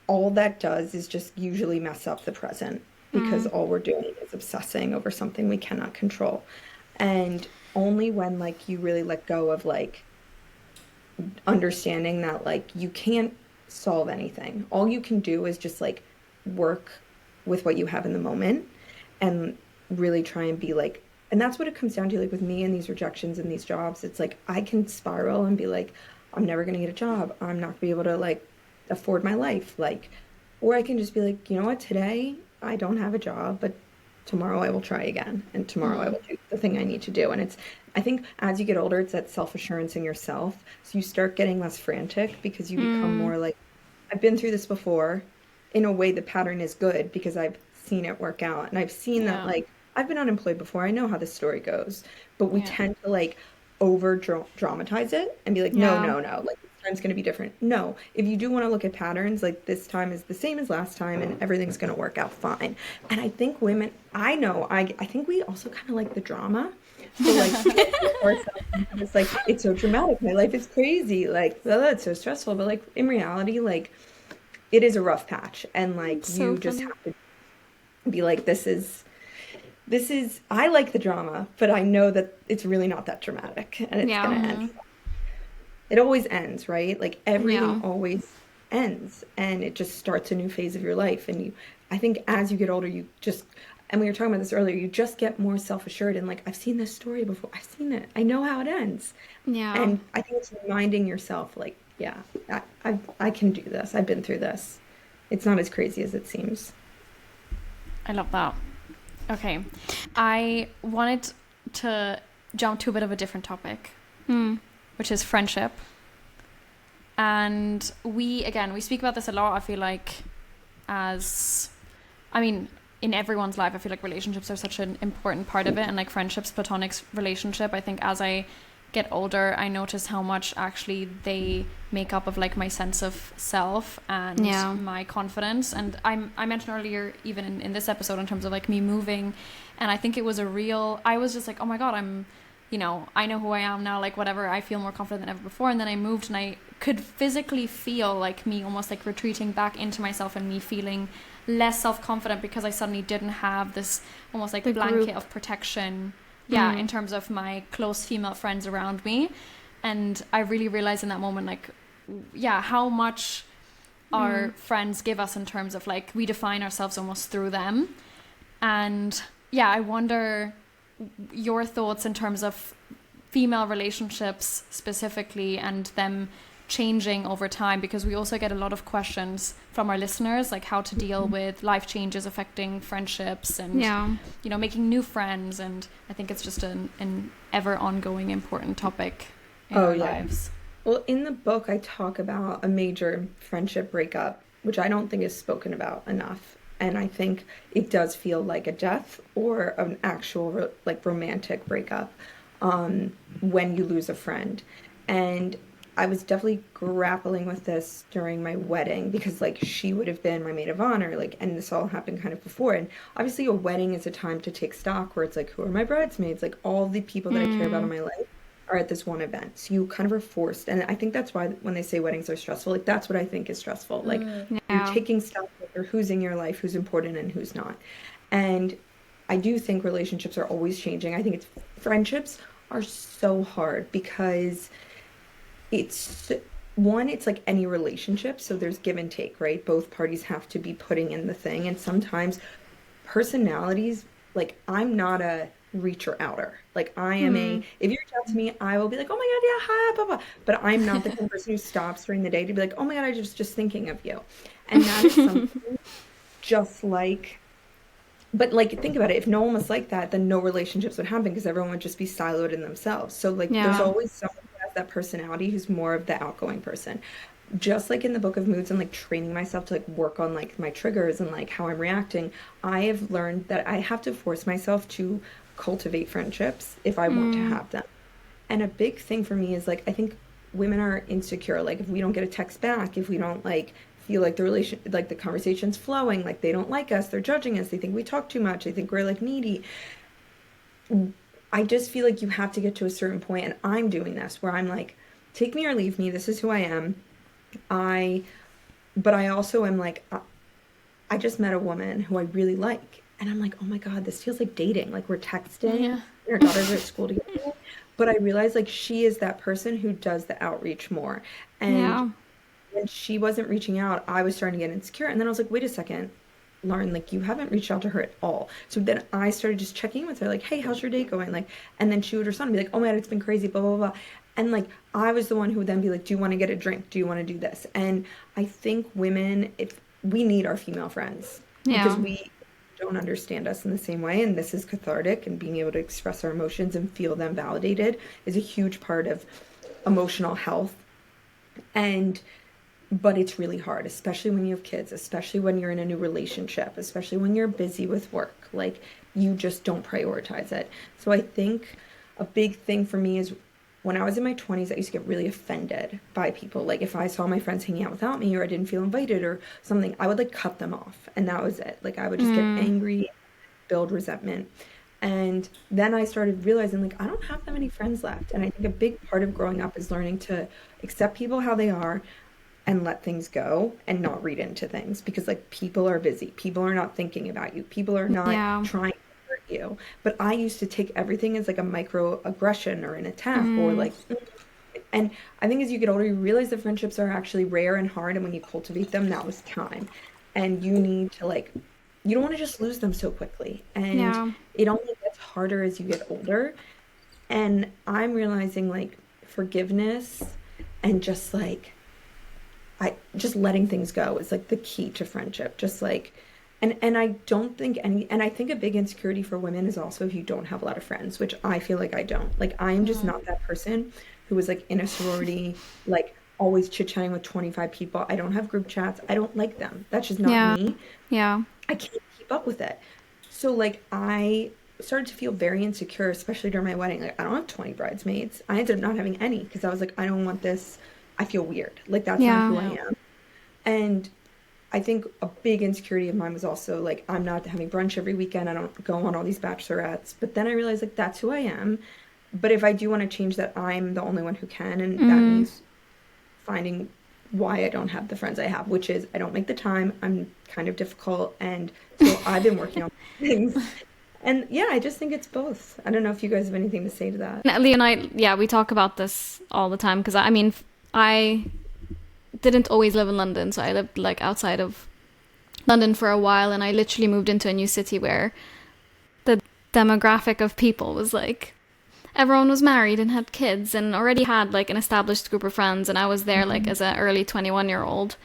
all that does is just usually mess up the present because all we're doing is obsessing over something we cannot control. And only when like you really let go of like understanding that like you can't solve anything. All you can do is just like work with what you have in the moment and really try and be like, and that's what it comes down to, like with me and these rejections and these jobs. It's like I can spiral and be like, I'm never going to get a job. I'm not going to be able to like afford my life. Like, or I can just be like, you know what, today I don't have a job, but tomorrow I will try again. And tomorrow I will do the thing I need to do. And I think as you get older, it's that self-assurance in yourself. So you start getting less frantic because you become more like, I've been through this before. In a way, the pattern is good because I've seen it work out. And I've seen that like, I've been unemployed before. I know how this story goes, but we tend to like over dramatize it and be like, no, like this time's going to be different. No, if you do want to look at patterns, like this time is the same as last time and everything's going to work out fine. And I think women, I think we also kind of like the drama. So like, it's like, it's so dramatic. My life is crazy. Like, oh, it's so stressful. But like in reality, like it is a rough patch. And like, you just have to be like, this is, I like the drama, but I know that it's really not that dramatic and it's going to end. It always ends, right? Like everything always ends and it just starts a new phase of your life. And I think as you get older, and we were talking about this earlier, you just get more self-assured and like, I've seen this story before. I've seen it. I know how it ends. Yeah. And I think it's reminding yourself like, yeah, I can do this. I've been through this. It's not as crazy as it seems. I love that. Okay, I wanted to jump to a bit of a different topic, which is friendship. And we speak about this a lot. I feel like in everyone's life, I feel like relationships are such an important part of it. And like friendships, platonic relationship, I think as I get older, I notice how much actually they make up of like my sense of self and my confidence. And I mentioned earlier, even in this episode, in terms of like me moving, and I think it was I was just like, oh my God, I know who I am now, like whatever, I feel more confident than ever before. And then I moved and I could physically feel like me almost like retreating back into myself and me feeling less self-confident because I suddenly didn't have this almost like blanket of protection in terms of my close female friends around me. And I really realized in that moment, like, how much our friends give us in terms of like, we define ourselves almost through them. And I wonder your thoughts in terms of female relationships specifically and them changing over time, because we also get a lot of questions from our listeners, like how to deal with life changes affecting friendships and making new friends. And I think it's just an ever ongoing important topic in our lives. Well, in the book I talk about a major friendship breakup, which I don't think is spoken about enough, and I think it does feel like a death or an actual like romantic breakup when you lose a friend. And I was definitely grappling with this during my wedding because like she would have been my maid of honor, like, and this all happened kind of before. And obviously a wedding is a time to take stock where it's like, who are my bridesmaids? Like all the people that I care about in my life are at this one event. So you kind of are forced. And I think that's why when they say weddings are stressful, like that's what I think is stressful. Like you're taking stock of who's in your life, who's important and who's not. And I do think relationships are always changing. I think friendships are so hard because it's like any relationship. So there's give and take, right? Both parties have to be putting in the thing. And sometimes personalities, like I'm not a reacher outer. Like I am if you reach out to me, I will be like, oh my God, yeah, hi, blah, blah. But I'm not the kind of person who stops during the day to be like, oh my God, I just thinking of you. And that is something just like, but like, think about it. If no one was like that, then no relationships would happen because everyone would just be siloed in themselves. So like there's always someone who has that personality who's more of the outgoing person. just like in the book of moods and like training myself to like work on like my triggers and like how I'm reacting, I have learned that I have to force myself to cultivate friendships if I want to have them. And a big thing for me is like, I think women are insecure. Like if we don't get a text back, if we don't like feel like the conversation's flowing, like they don't like us, they're judging us, they think we talk too much, they think we're like needy. I just feel like you have to get to a certain point, and I'm doing this where I'm like, take me or leave me. This is who I am. But I also am like, I just met a woman who I really like, and I'm like, oh my God, this feels like dating. Like we're texting, and our daughters are at school together. But I realize like she is that person who does the outreach more. And when she wasn't reaching out, I was starting to get insecure. And then I was like, wait a second, Lauren, like you haven't reached out to her at all. So then I started just checking in with her, like, hey, how's your day going? Like, and then she would respond and be like, oh my God, it's been crazy, blah, blah, blah. And like, I was the one who would then be like, do you want to get a drink? Do you want to do this? And I think women, if we need our female friends because we don't understand us in the same way. And this is cathartic, and being able to express our emotions and feel them validated is a huge part of emotional health. But it's really hard, especially when you have kids, especially when you're in a new relationship, especially when you're busy with work. Like, you just don't prioritize it. So I think a big thing for me is when I was in my 20s, I used to get really offended by people. Like, if I saw my friends hanging out without me or I didn't feel invited or something, I would, like, cut them off. And that was it. Like, I would just get angry, build resentment. And then I started realizing, like, I don't have that many friends left. And I think a big part of growing up is learning to accept people how they are, and let things go and not read into things, because like people are busy, people are not thinking about you, people are not trying to hurt you. But I used to take everything as like a microaggression or an attack or like, and I think as you get older you realize that friendships are actually rare and hard, and when you cultivate them, that was time. And you need to like, you don't want to just lose them so quickly, and it only gets harder as you get older. And I'm realizing like forgiveness and just like just letting things go is like the key to friendship. Just like, and I don't think and I think a big insecurity for women is also if you don't have a lot of friends, which I feel like I don't. Like, I am just not that person who was like in a sorority, like always chit-chatting with 25 people. I don't have group chats. I don't like them. That's just not me. I can't keep up with it. So like I started to feel very insecure, especially during my wedding. Like, I don't have 20 bridesmaids. I ended up not having any because I was like, I don't want this. I feel weird. Like, that's not who I am. And I think a big insecurity of mine was also like, I'm not having brunch every weekend. I don't go on all these bachelorettes. But then I realized like that's who I am. But if I do want to change that, I'm the only one who can. And that means finding why I don't have the friends I have, which is I don't make the time. I'm kind of difficult. And so I've been working on things. And yeah, I just think it's both. I don't know if you guys have anything to say to that. Lee and I, we talk about this all the time because I mean, I didn't always live in London, so I lived like outside of London for a while, and I literally moved into a new city where the demographic of people was like everyone was married and had kids and already had like an established group of friends, and I was there like as an early 21-year-old,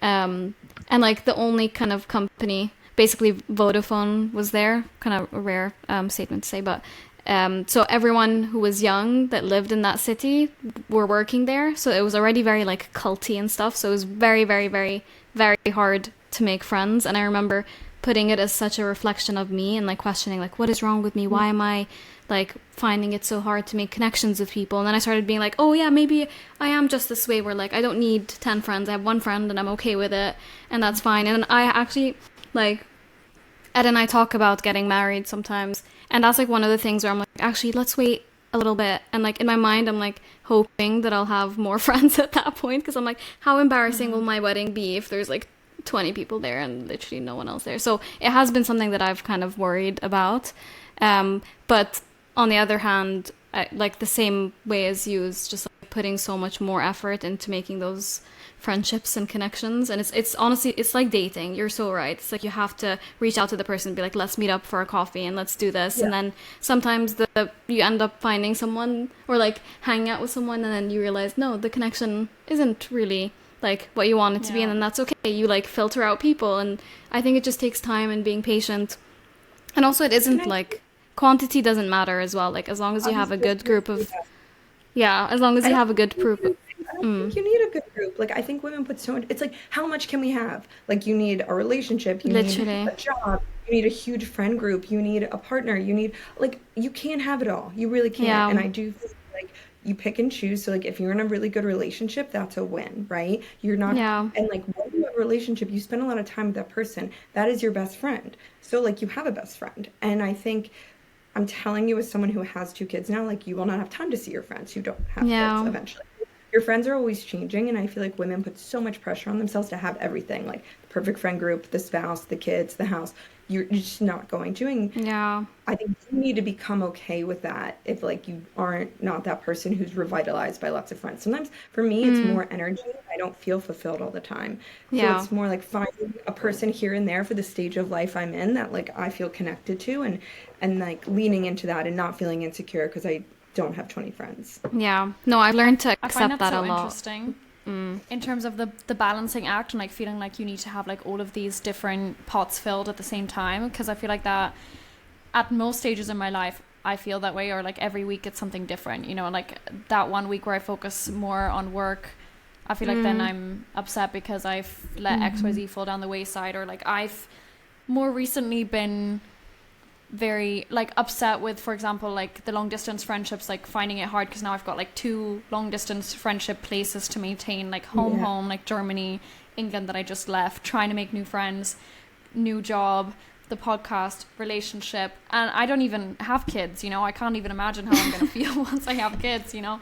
and like the only kind of company, basically Vodafone was there, kind of a rare statement to say, but so everyone who was young that lived in that city were working there, so it was already very like culty and stuff, so it was very, very, very, very hard to make friends. And I remember putting it as such a reflection of me and like questioning like, what is wrong with me? Why am I like finding it so hard to make connections with people? And then I started being like, oh yeah, maybe I am just this way where like I don't need 10 friends, I have one friend and I'm okay with it, and that's fine. And I actually like Ed and I talk about getting married sometimes, and that's like one of the things where I'm like, actually, let's wait a little bit. And like in my mind, I'm like hoping that I'll have more friends at that point, because I'm like, how embarrassing will my wedding be if there's like 20 people there and literally no one else there? So it has been something that I've kind of worried about. But on the other hand, like the same way as you, is just like putting so much more effort into making those friendships and connections. And it's honestly, it's like dating. You're so right. It's like you have to reach out to the person and be like, let's meet up for a coffee and let's do this. And then sometimes you end up finding someone or like hanging out with someone, and then you realize, no, the connection isn't really like what you want it to be, and then that's okay. You like filter out people, and I think it just takes time and being patient. And also it isn't like quantity doesn't matter as well. Like as long as you have a good group of as long as you have a good group. I don't think you need a good group. Like, I think women put so much, it's like, how much can we have? Like, you need a relationship, you need a job, you need a huge friend group, you need a partner, you need, like, you can't have it all. You really can't. Yeah. And I do think, like, you pick and choose. So, like, if you're in a really good relationship, that's a win, right? You're not, Yeah. and like, when you have a relationship, you spend a lot of time with that person. That is your best friend. So, like, you have a best friend. And I think, I'm telling you, as someone who has 2 kids now, like, you will not have time to see your friends who don't have kids eventually. Your friends are always changing, and I feel like women put so much pressure on themselves to have everything, like the perfect friend group, the spouse, the kids, the house. You're just not going to. And I think you need to become okay with that if, like, you aren't not that person who's revitalized by lots of friends. Sometimes for me, it's more energy. I don't feel fulfilled all the time. So it's more like finding a person here and there for the stage of life I'm in that, like, I feel connected to, and like leaning into that and not feeling insecure because I don't have 20 friends. Yeah. No, I learned to accept I find that a so lot. Interesting. In terms of the balancing act and like feeling like you need to have like all of these different pots filled at the same time, because I feel like that at most stages in my life I feel that way, or like every week it's something different, you know, like that one week where I focus more on work, I feel like then I'm upset because I've let XYZ fall down the wayside, or like I've more recently been very like upset with, for example, like the long distance friendships, like finding it hard because now I've got like 2 long distance friendship places to maintain, like home, like Germany, England that I just left, trying to make new friends, new job, the podcast, relationship, and I don't even have kids, you know, I can't even imagine how I'm gonna feel once I have kids, you know.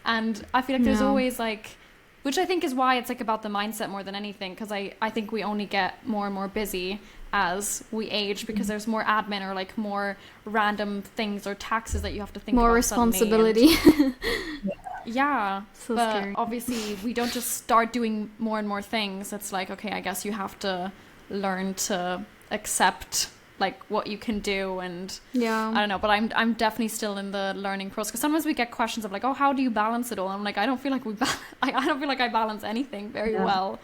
And I feel like there's always like, which I think is why it's like about the mindset more than anything, because I think we only get more and more busy as we age, because there's more admin or like more random things or taxes that you have to think about. More responsibility. Yeah, so but scary. Obviously we don't just start doing more and more things. It's like, okay, I guess you have to learn to accept like what you can do, and I don't know, but I'm definitely still in the learning process, because sometimes we get questions of like, oh, how do you balance it all? I'm like, I don't feel like I don't feel like I balance anything very well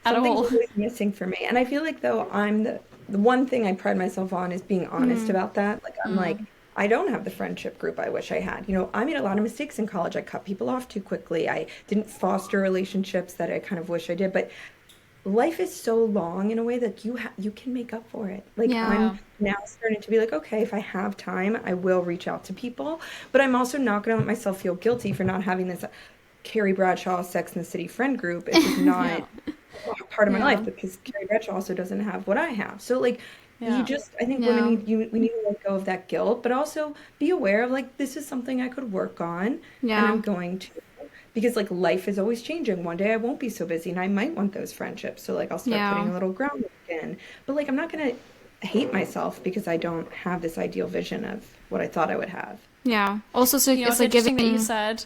at all. Something's always missing for me, and I feel like though I'm the one thing I pride myself on is being honest about that. Like, I'm like, I don't have the friendship group I wish I had. You know, I made a lot of mistakes in college. I cut people off too quickly. I didn't foster relationships that I kind of wish I did, but life is so long in a way that you can make up for it. Like, I'm now starting to be like, okay, if I have time, I will reach out to people, but I'm also not going to let myself feel guilty for not having this Carrie Bradshaw Sex and the City friend group. It's just not part of my life, because Carrie Bradshaw also doesn't have what I have. So like, you just, I think women we need to let go of that guilt, but also be aware of like, this is something I could work on, and I'm going to. Because like, life is always changing. One day I won't be so busy and I might want those friendships. So like, I'll start putting a little groundwork in. But like, I'm not going to hate myself because I don't have this ideal vision of what I thought I would have. Yeah. Also, so you know, it's like giving that you said.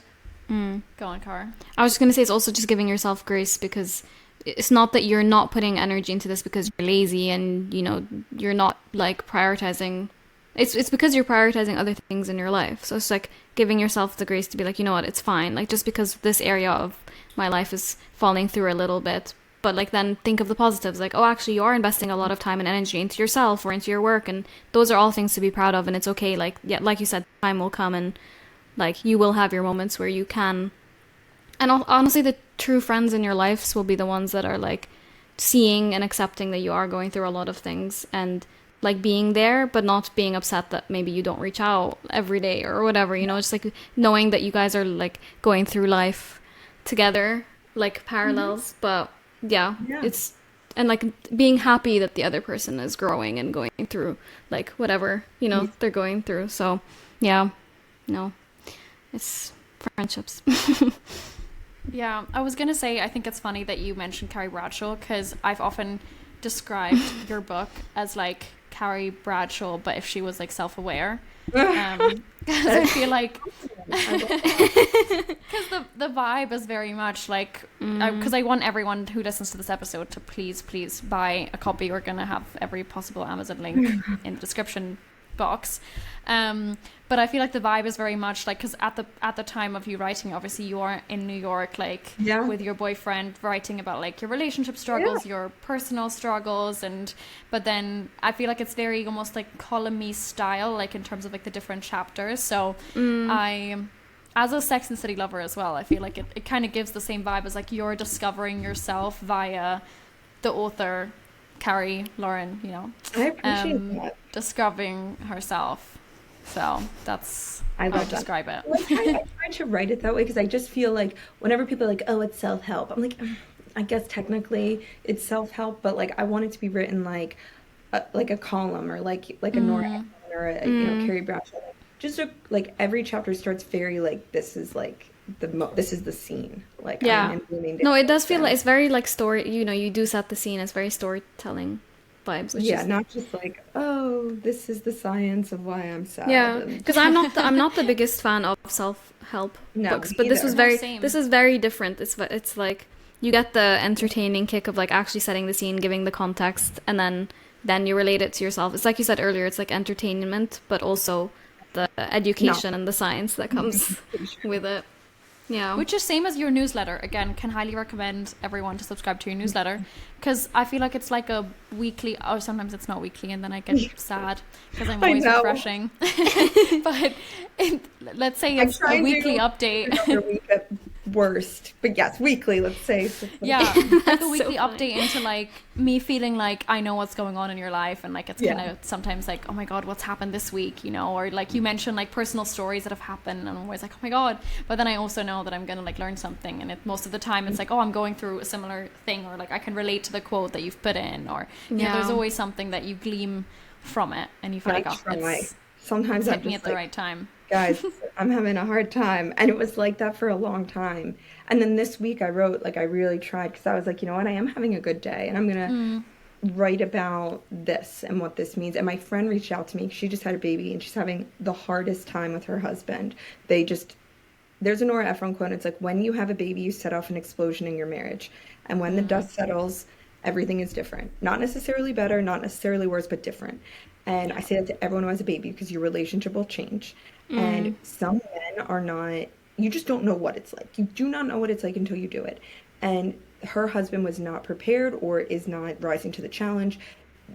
Go on, Cara. I was just going to say, it's also just giving yourself grace, because it's not that you're not putting energy into this because you're lazy and, you know, you're not like prioritizing. It's because you're prioritizing other things in your life. So it's like giving yourself the grace to be like, you know what, it's fine. Like, just because this area of my life is falling through a little bit, but like, then think of the positives. Like, oh, actually, you are investing a lot of time and energy into yourself or into your work, and those are all things to be proud of. And it's okay. Like, yeah, like you said, time will come, and like, you will have your moments where you can. And honestly, the true friends in your lives will be the ones that are like seeing and accepting that you are going through a lot of things, and like being there, but not being upset that maybe you don't reach out every day or whatever, you know, just like knowing that you guys are like going through life together, like parallels. But it's, and like being happy that the other person is growing and going through like whatever, you know, they're going through. So it's friendships. Yeah, I was gonna say, I think it's funny that you mentioned Carrie Bradshaw, because I've often described your book as like Carrie Bradshaw, but if she was like self-aware, because I feel like because the vibe is very much like, because I want everyone who listens to this episode to please buy a copy. We're gonna have every possible Amazon link in the description box, but I feel like the vibe is very much like, because at the time of you writing, obviously you are in New York, like with your boyfriend, writing about like your relationship struggles, your personal struggles, but then I feel like it's very almost like column-y style, like in terms of like the different chapters. So I as a Sex and the City lover as well, I feel like it kind of gives the same vibe as like you're discovering yourself via the author, Carrie Lauren, you know. I appreciate that. Discovering herself. So that's how I would describe it. Well, I try to write it that way because I just feel like whenever people are like, oh, it's self-help, I'm like, I guess technically it's self-help, but like I want it to be written like a column or like a Nora Ephron or a you know, Carrie Bradshaw. Just like every chapter starts very like this is like this is the scene. Like yeah, no, it does feel like it's very like story. You know, you do set the scene as very storytelling vibes. Which yeah, is, not just like, oh, this is the science of why I'm sad. Yeah, because I'm not the biggest fan of self-help books, but this was this is very different. It's like you get the entertaining kick of like actually setting the scene, giving the context, and then you relate it to yourself. It's like you said earlier, it's like entertainment, but also the education and the science that comes with it. Yeah. Which is same as your newsletter. Again, can highly recommend everyone to subscribe to your newsletter because I feel like it's like a weekly, or sometimes it's not weekly and then I get sad because I'm always refreshing. But let's say it's a weekly update. Worst, but yes, weekly, let's say. Yeah, like a weekly update into like me feeling like I know what's going on in your life, and like it's kind of sometimes like, oh my god, what's happened this week, you know, or like you mentioned like personal stories that have happened, and I'm always like, oh my god, but then I also know that I'm gonna like learn something, and most of the time it's like, oh, I'm going through a similar thing, or like I can relate to the quote that you've put in, or you know, there's always something that you glean from it, and you feel like, oh, it's sometimes hit me at the right time. Guys, I'm having a hard time. And it was like that for a long time. And then this week I wrote, like I really tried because I was like, you know what, I am having a good day and I'm going to write about this and what this means. And my friend reached out to me. She just had a baby and she's having the hardest time with her husband. There's a Nora Ephron quote. It's like, when you have a baby, you set off an explosion in your marriage. And when the dust settles, everything is different. Not necessarily better, not necessarily worse, but different. And I say that to everyone who has a baby because your relationship will change. And some men are not, you just don't know what it's like. You do not know what it's like until you do it. And her husband was not prepared or is not rising to the challenge.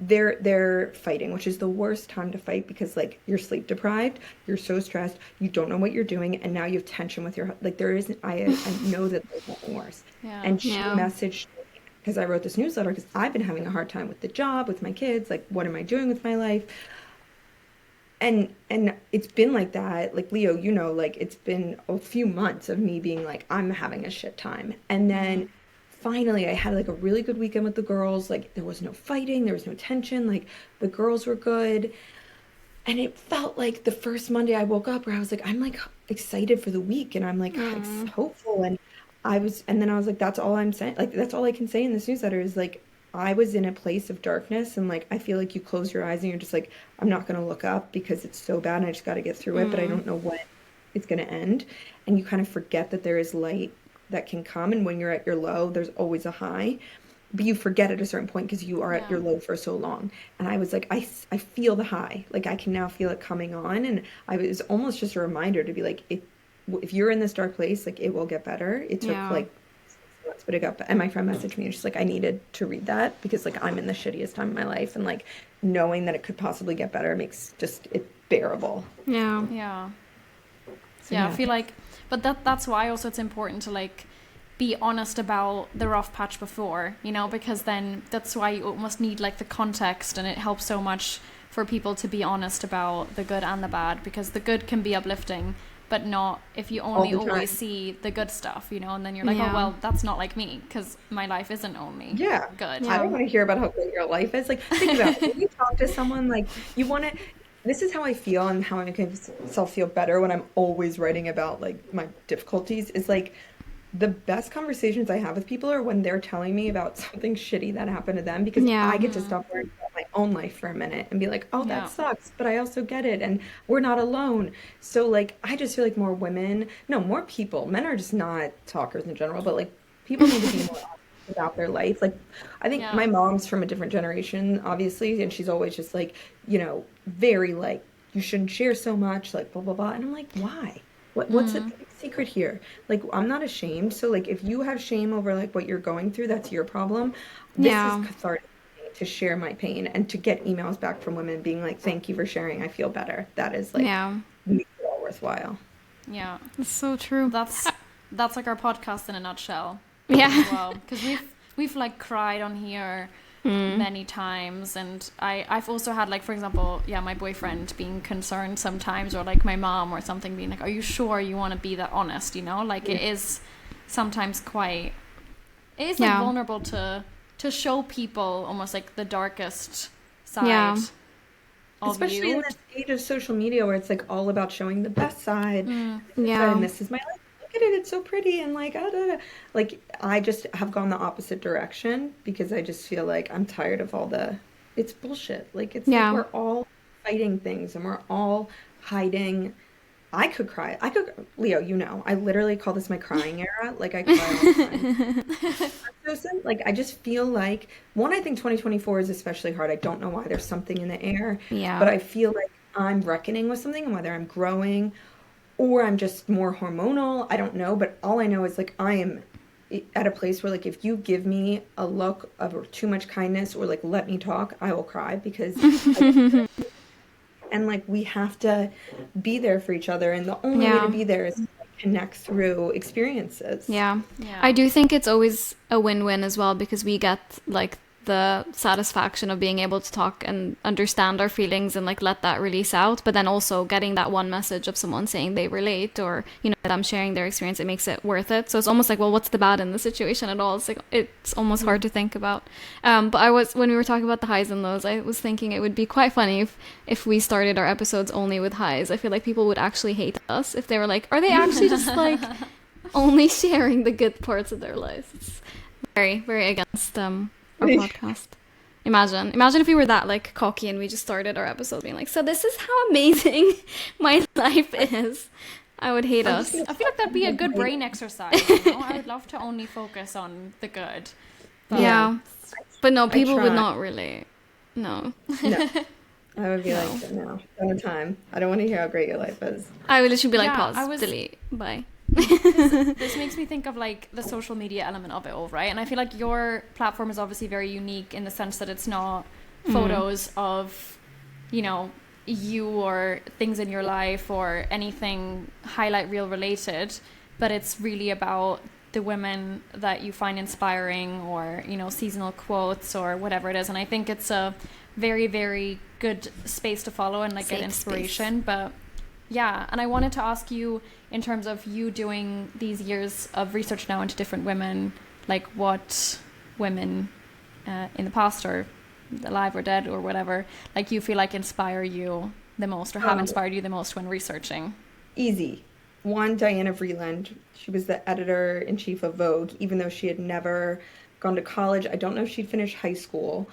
They're fighting, which is the worst time to fight because like you're sleep deprived, you're so stressed, you don't know what you're doing, and now you have tension with your, like there isn't, I know that there's nothing worse. And she messaged me because I wrote this newsletter because I've been having a hard time with the job, with my kids, like what am I doing with my life? And it's been like that, like Leo, you know, like it's been a few months of me being like, I'm having a shit time. And then finally I had like a really good weekend with the girls. Like there was no fighting, there was no tension, like the girls were good. And it felt like the first Monday I woke up where I was like, I'm like excited for the week and I'm like hopeful. And then I was like, that's all I'm saying. Like that's all I can say in this newsletter is like, I was in a place of darkness and like I feel like you close your eyes and you're just like, I'm not going to look up because it's so bad and I just got to get through it, but I don't know when it's going to end. And you kind of forget that there is light that can come, and when you're at your low there's always a high, but you forget at a certain point because you are at your low for so long. And I was like, I feel the high, like I can now feel it coming on, and I was almost just a reminder to be like, if you're in this dark place, like it will get better. It took like but it got, and my friend messaged me and she's like, I needed to read that because like I'm in the shittiest time of my life, and like knowing that it could possibly get better makes just it bearable. I feel like, but that's why also it's important to like be honest about the rough patch before, you know, because then that's why you almost need like the context, and it helps so much for people to be honest about the good and the bad, because the good can be uplifting, but not if you only always see the good stuff, you know, and then you're like, oh, well, that's not like me because my life isn't only good. I don't want to hear about how good your life is. Like, think about it. When you talk to someone, like, you want to, this is how I feel and how I make myself feel better when I'm always writing about, like, my difficulties is, like, the best conversations I have with people are when they're telling me about something shitty that happened to them, because I get to stop worrying about my own life for a minute and be like, oh, that sucks, but I also get it, and we're not alone. So like I just feel like more people, men are just not talkers in general, but like people need to be more honest about their life. Like I think my mom's from a different generation, obviously, and she's always just like, you know, very like, you shouldn't share so much, like blah blah blah, and I'm like, why? What's the secret here? Like, I'm not ashamed. So, like, if you have shame over, like, what you're going through, that's your problem. This is cathartic to share my pain and to get emails back from women being like, thank you for sharing. I feel better. That is, like, makes it all worthwhile. Yeah. It's so true. That's like our podcast in a nutshell. Yeah. Well, because we've like cried on here many times, and I've also had, like, for example, my boyfriend being concerned sometimes, or like my mom or something being like, are you sure you want to be that honest, you know? Like, it is sometimes quite, it is like vulnerable to show people almost like the darkest side of especially you. in this age of social media where it's like all about showing the best side. And this is my life, look at it, it's so pretty, and like like I just have gone the opposite direction because I just feel like I'm tired of all it's bullshit. Like, it's like we're all fighting things and we're all hiding. I could cry. Leo, you know, I literally call this my crying era. Like, I cry all the time. Like, I just feel like, one, I think 2024 is especially hard. I don't know why. There's something in the air. Yeah. But I feel like I'm reckoning with something, and whether I'm growing or I'm just more hormonal, I don't know. But all I know is, like, I am at a place where, like, if you give me a look of too much kindness or, like, let me talk, I will cry because and like, we have to be there for each other, and the only way to be there is to connect through experiences. I do think it's always a win-win as well, because we get like the satisfaction of being able to talk and understand our feelings and like let that release out, but then also getting that one message of someone saying they relate, or, you know, that I'm sharing their experience, it makes it worth it. So it's almost like, well, what's the bad in the situation at all? It's like, it's almost hard to think about. But when we were talking about the highs and lows, I was thinking it would be quite funny if we started our episodes only with highs. I feel like people would actually hate us if they were like, are they actually just like only sharing the good parts of their lives? It's very, very against our podcast. Imagine if we were that like cocky and we just started our episode being like, so this is how amazing my life is. I would hate us. I feel like that'd be a good brain exercise, you know? I would love to only focus on the good. But no, people would not relate. No. I would be like, no, don't have time. I don't want to hear how great your life is. I would literally be like, pause, delete, bye. This makes me think of like the social media element of it all, right? And I feel like your platform is obviously very unique in the sense that it's not photos of, you know, you or things in your life or anything highlight reel related, but it's really about the women that you find inspiring, or, you know, seasonal quotes or whatever it is. And I think it's a very, very good space to follow and like get inspiration space. But yeah, and I wanted to ask you, in terms of you doing these years of research now into different women, like what women in the past, or alive or dead or whatever, like you feel like inspire you the most, or have inspired you the most when researching? Easy. One, Diana Vreeland. She was the editor-in-chief of Vogue, even though she had never gone to college. I don't know if she'd finished high school.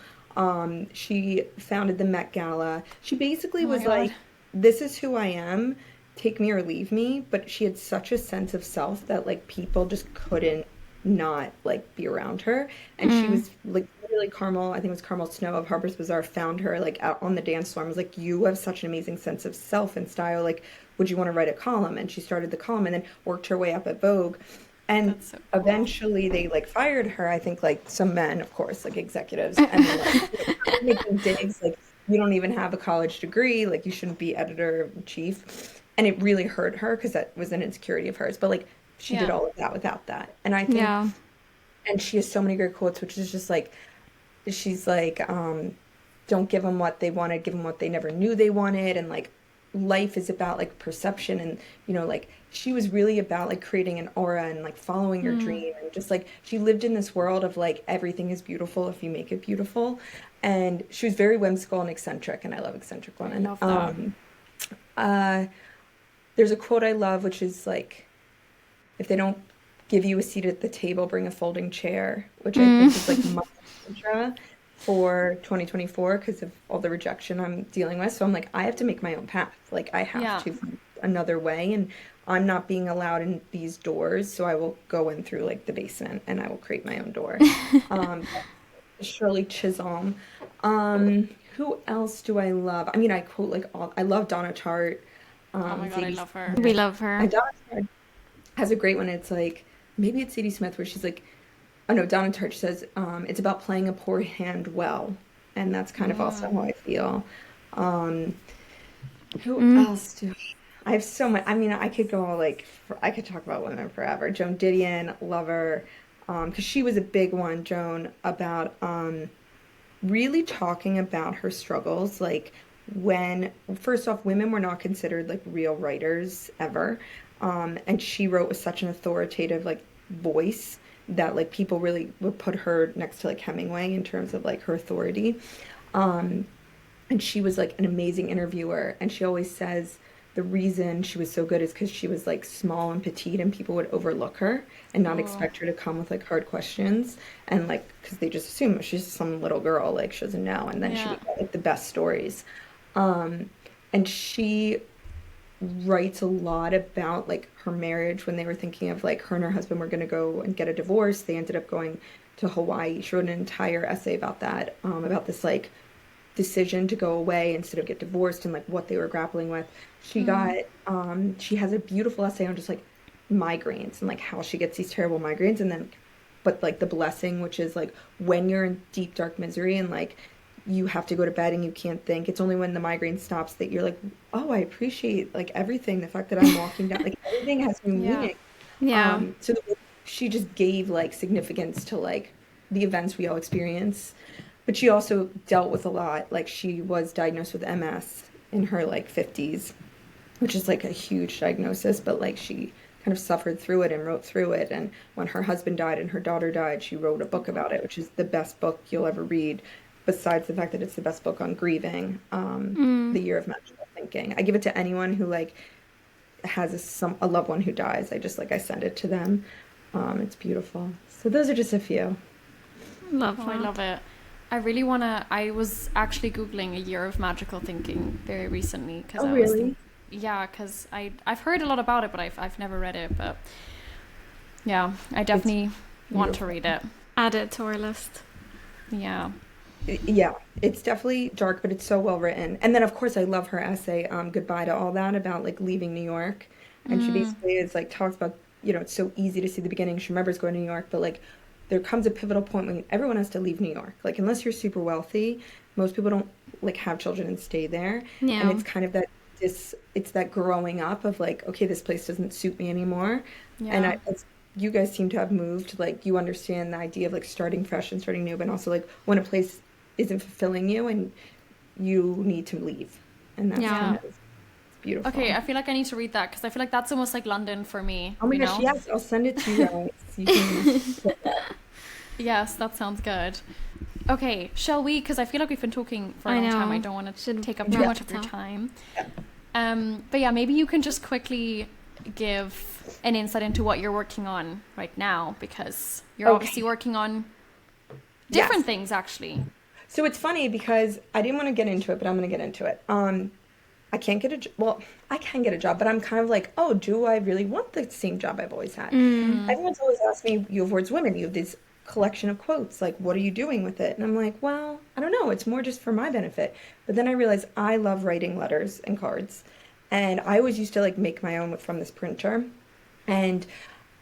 She founded the Met Gala. She basically was like, this is who I am, take me or leave me. But she had such a sense of self that like people just couldn't not like be around her. And she was like, literally, Carmel, I think it was Carmel Snow of Harper's Bazaar, found her like out on the dance floor and was like, you have such an amazing sense of self and style, like, would you want to write a column? And she started the column and then worked her way up at Vogue. And so cool. Eventually they like fired her. I think like some men, of course, like executives, and like making digs like, you don't even have a college degree, like you shouldn't be editor-in-chief. And it really hurt her because that was an insecurity of hers. But like she did all of that without that. And I think, and she has so many great quotes, which is just like, she's like, don't give them what they wanted, give them what they never knew they wanted. And like, life is about like perception, and you know, like she was really about like creating an aura and like following your dream, and just like she lived in this world of like everything is beautiful if you make it beautiful. And she was very whimsical and eccentric, and I love eccentric women. I love that. There's a quote I love, which is like, if they don't give you a seat at the table, bring a folding chair, which I think is like my mantra for 2024 because of all the rejection I'm dealing with. So I'm like, I have to make my own path. Like I have to find another way, and I'm not being allowed in these doors. So I will go in through like the basement and I will create my own door. Shirley Chisholm. Who else do I love? I mean, I quote like I love Donna Tartt. Oh my God, I love her. We love her. And Donna Tartt has a great one. It's like, maybe it's Sadie Smith where she's like, oh no, Donna Tartt says, it's about playing a poor hand well. And that's kind of also how I feel. Who else do I have so much. I mean, I could go like I could talk about women forever. Joan Didion, love her, because she was a big one, Joan, about really talking about her struggles. Like when, first off, women were not considered like real writers ever, and she wrote with such an authoritative like voice that like people really would put her next to like Hemingway in terms of like her authority. Um, and she was like an amazing interviewer, and she always says the reason she was so good is because she was like small and petite and people would overlook her and not Oh, expect her to come with like hard questions, and like because they just assume she's some little girl, like she doesn't know, and then she yeah. would get like the best stories. um and she writes a lot about like her marriage when they were thinking of like her and her husband were going to go and get a divorce. They ended up going to Hawaii. She wrote an entire essay about that, about this like decision to go away instead of get divorced and like what they were grappling with. She got she has a beautiful essay on just like migraines and like how she gets these terrible migraines, and then but like the blessing, which is like when you're in deep dark misery and like you have to go to bed and you can't think, it's only when the migraine stops that you're like, oh, I appreciate like everything, the fact that I'm walking down, like everything has new Yeah. meaning. Yeah. So she just gave like significance to like the events we all experience, but she also dealt with a lot. Like she was diagnosed with MS in her like 50s, which is like a huge diagnosis, but like she kind of suffered through it and wrote through it. And when her husband died and her daughter died, she wrote a Oh book about gosh. it, which is the best book you'll ever read, besides the fact that it's the best book on grieving. The Year of Magical Thinking. I give it to anyone who like has a loved one who dies. I just like I send it to them. It's beautiful. So those are just a few. Love Oh, I that. love it. I really wanna. I was actually googling a year of magical thinking very recently because Oh, I was think, really? yeah, because I've heard a lot about it, but I've never read it. But yeah, I It's definitely want to beautiful. read it. Add it to our list. Yeah. Yeah, it's definitely dark, but it's so well written. And then, of course, I love her essay, Goodbye to All That, about like leaving New York. And she Mm, basically is like talks about, it's so easy to see the beginning. She remembers going to New York, but like there comes a pivotal point when everyone has to leave New York. Like, unless you're super wealthy, most people don't like have children and stay there. And Yeah. it's kind of it's that growing up of like, okay, this place doesn't suit me anymore. And yeah. you guys seem to have moved, like you understand the idea of like starting fresh and starting new, but also like when a place isn't fulfilling you and you need to leave. And that's kind Yeah. Yeah. of it's Okay, beautiful. I feel like I need to read that because I feel like that's almost like London for me. Oh my You gosh, know. yes, I'll send it to you guys. You can look it up. Yes, that sounds good. Okay, shall we? Because I feel like we've been talking for a I long time. I know. don't want to Should take up too Yeah. wrap much of it your up. time. But yeah, maybe you can just quickly give an insight into what you're working on right now because you're obviously Okay. working on Yes. different things actually. So it's funny because I didn't want to get into it, but I'm going to get into it. I can't get well, I can get a job, but I'm kind of like, oh, do I really want the same job I've always had? Mm, Everyone's always asked me, you have Words Women, you have this collection of quotes, like, what are you doing with it? And I'm like, well, I don't know, it's more just for my benefit. But then I realized I love writing letters and cards. And I always used to like make my own from this printer. And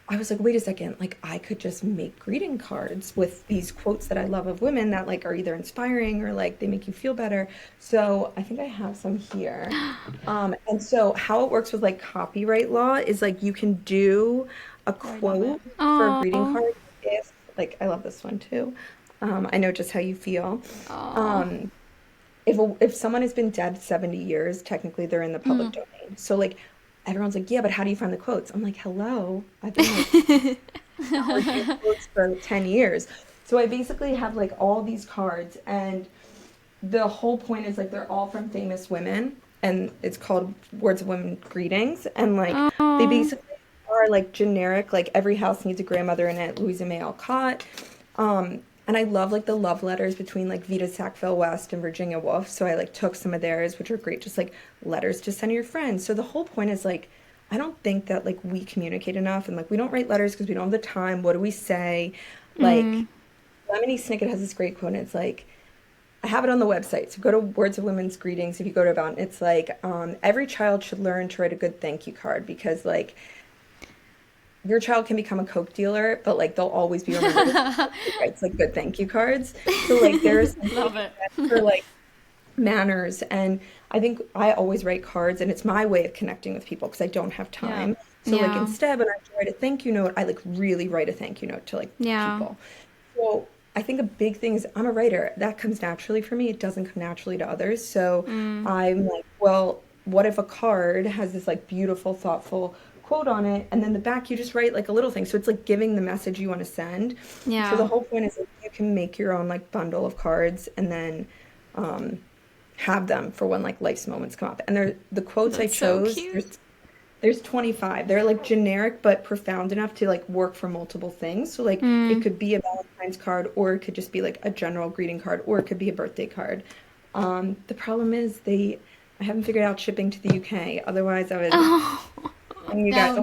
I was like, wait a second, like I could just make greeting cards with these quotes that I love of women that like are either inspiring or like they make you feel better. So I think I have some here. And so how it works with like copyright law is like you can do a oh, I love it. quote for a greeting Oh. card if like I love this one too. I know just how you feel. Oh. Um, if someone has been dead 70 years, technically they're in the public domain. So like everyone's like, yeah, but how do you find the quotes? I'm like, hello, I've been like archiving quotes for 10 years. So I basically have like all these cards, and the whole point is like they're all from famous women, and it's called Words of Women Greetings, and like they Oh. basically are like generic, like every house needs a grandmother in it, Louisa May Alcott. And I love like the love letters between like Vita Sackville West and Virginia Woolf. So I like took some of theirs, which are great, just like letters to send your friends. So the whole point is like, I don't think that like we communicate enough, and like we don't write letters because we don't have the time. What do we say? Like Lemony Snicket has this great quote, and it's like, I have it on the website. So go to Words of Women's Greetings. If you go to about, it's like every child should learn to write a good thank you card, because like your child can become a Coke dealer, but like they'll always be remembered as the person who writes like good thank you cards. So like there's something Love it. for like manners. And I think I always write cards, and it's my way of connecting with people because I don't have time. So like instead, when I write a thank you note, I like really write a thank you note to like people. So I think a big thing is I'm a writer. That comes naturally for me. It doesn't come naturally to others. So I'm like, well, what if a card has this like beautiful, thoughtful quote on it, and then the back you just write like a little thing. So it's like giving the message you want to send. So the whole point is like, you can make your own like bundle of cards and then have them for when like life's moments come up. And they're the quotes I chose. There's 25. They're like generic but profound enough to like work for multiple things. So like it could be a Valentine's card, or it could just be like a general greeting card, or it could be a birthday card. The problem is I haven't figured out shipping to the UK. Otherwise I would and you guys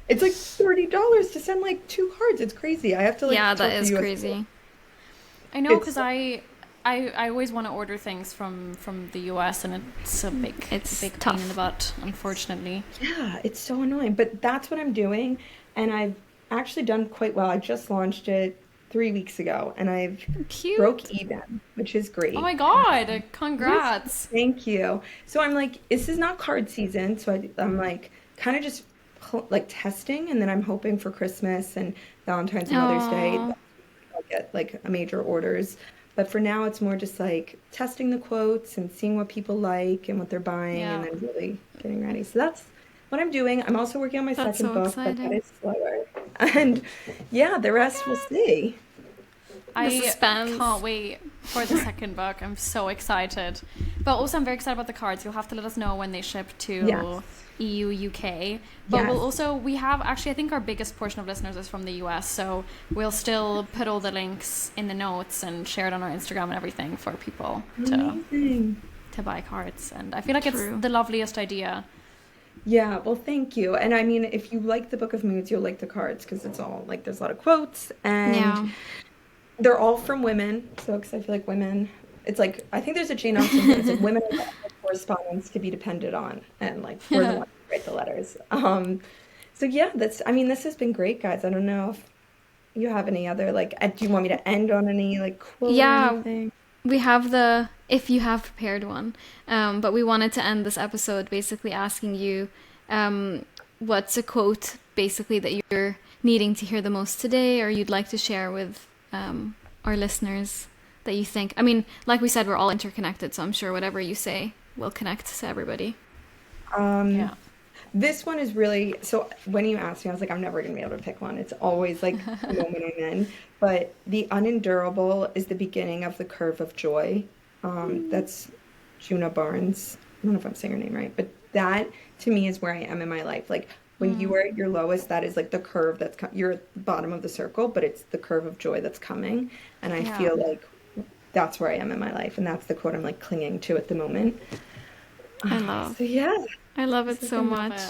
it's like $30 to send like 2 cards. It's crazy. I have to like that is crazy. I know, because I always want to order things from the US, and it's a big pain in the butt, unfortunately. Yeah, it's so annoying. But that's what I'm doing, and I've actually done quite well. I just launched it 3 weeks ago, and I've broke even, which is great. Oh my god, congrats. Yes, thank you. So I'm like, this is not card season, so I'm like kind of just like testing, and then I'm hoping for Christmas and Valentine's and Mother's Day I'll get like a major orders. But for now, it's more just like testing the quotes and seeing what people like and what they're buying, and then really getting ready. So that's what I'm doing. I'm also working on my second book, but that is slower. And yeah, the rest we'll see. I can't wait for the second book. I'm so excited. But also I'm very excited about the cards. You'll have to let us know when they ship to EU, UK. But we have actually, I think our biggest portion of listeners is from the US, so we'll still put all the links in the notes and share it on our Instagram and everything for people to buy cards. And I feel like it's the loveliest idea. Yeah, well, thank you. And I mean, if you like the Book of Moods, you'll like the cards, because it's all like there's a lot of quotes, and they're all from women. So because I feel like women, it's like, I think there's a Jane Austen thing. It's like women are not correspondents to be depended on, and like we're the ones who write the letters. So yeah, this has been great, guys. I don't know if you have any other like, do you want me to end on any like quote or anything? We have if you have prepared one, but we wanted to end this episode basically asking you what's a quote basically that you're needing to hear the most today, or you'd like to share with our listeners that you think, I mean, like we said, we're all interconnected, so I'm sure whatever you say will connect to everybody. This one is really, so when you asked me, I was like, I'm never going to be able to pick one. It's always like the moment I'm in. But the unendurable is the beginning of the curve of joy. That's Juna Barnes. I don't know if I'm saying her name right, but that to me is where I am in my life. Like when you are at your lowest, that is like the curve you're at the bottom of the circle, but it's the curve of joy that's coming. And I feel like that's where I am in my life. And that's the quote I'm like clinging to at the moment. I love. So yeah. I love it so much.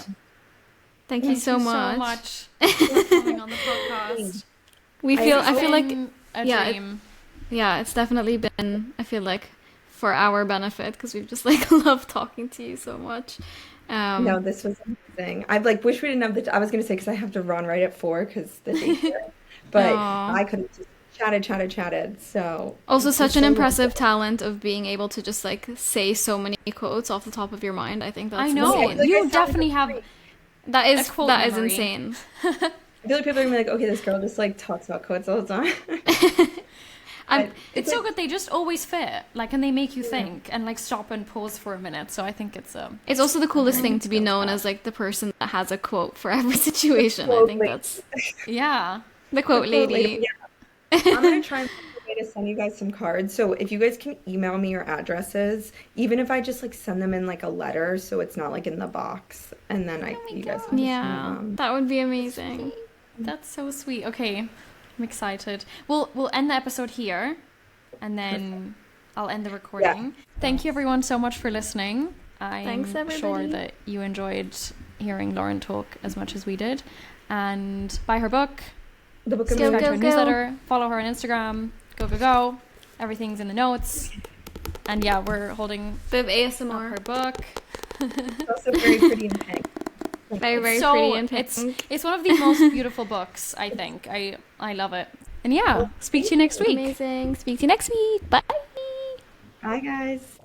Thank you so much for coming on the podcast. I feel like a dream. It's definitely been, I feel like, for our benefit, because we've just like loved talking to you so much. No, this was amazing. I like wish we didn't have I was gonna say, because I have to run right at 4 because the day's here. But I could have just chatted. So also such an impressive talent of being able to just like say so many quotes off the top of your mind. I think that's insane. Like, you definitely have that is insane. I feel like people are gonna be like, okay, this girl just like talks about quotes all the time. It's so good. They just always fit, like, and they make you think and like stop and pause for a minute. So I think it's also the coolest thing to be known as like the person that has a quote for every situation. I think that's the quote lady. I'm going to try and find a way to send you guys some cards. So if you guys can email me your addresses, even if I just like send them in like a letter, so it's not like in the box, and then you guys can just that would be amazing. That's so sweet. Okay, I'm excited. We'll end the episode here, and then I'll end the recording. Thank you everyone so much for listening. Thanks, I'm sure that you enjoyed hearing Lauren talk as much as we did, and buy her book. The Book of Moods. Her newsletter. Follow her on Instagram. Go. Everything's in the notes. And we're holding ASMR. Her book. It's also very pretty and pink. Very pretty and pink. It's one of the most beautiful books, I think. I love it. And speak to you next week. Amazing. Speak to you next week. Bye. Bye, guys.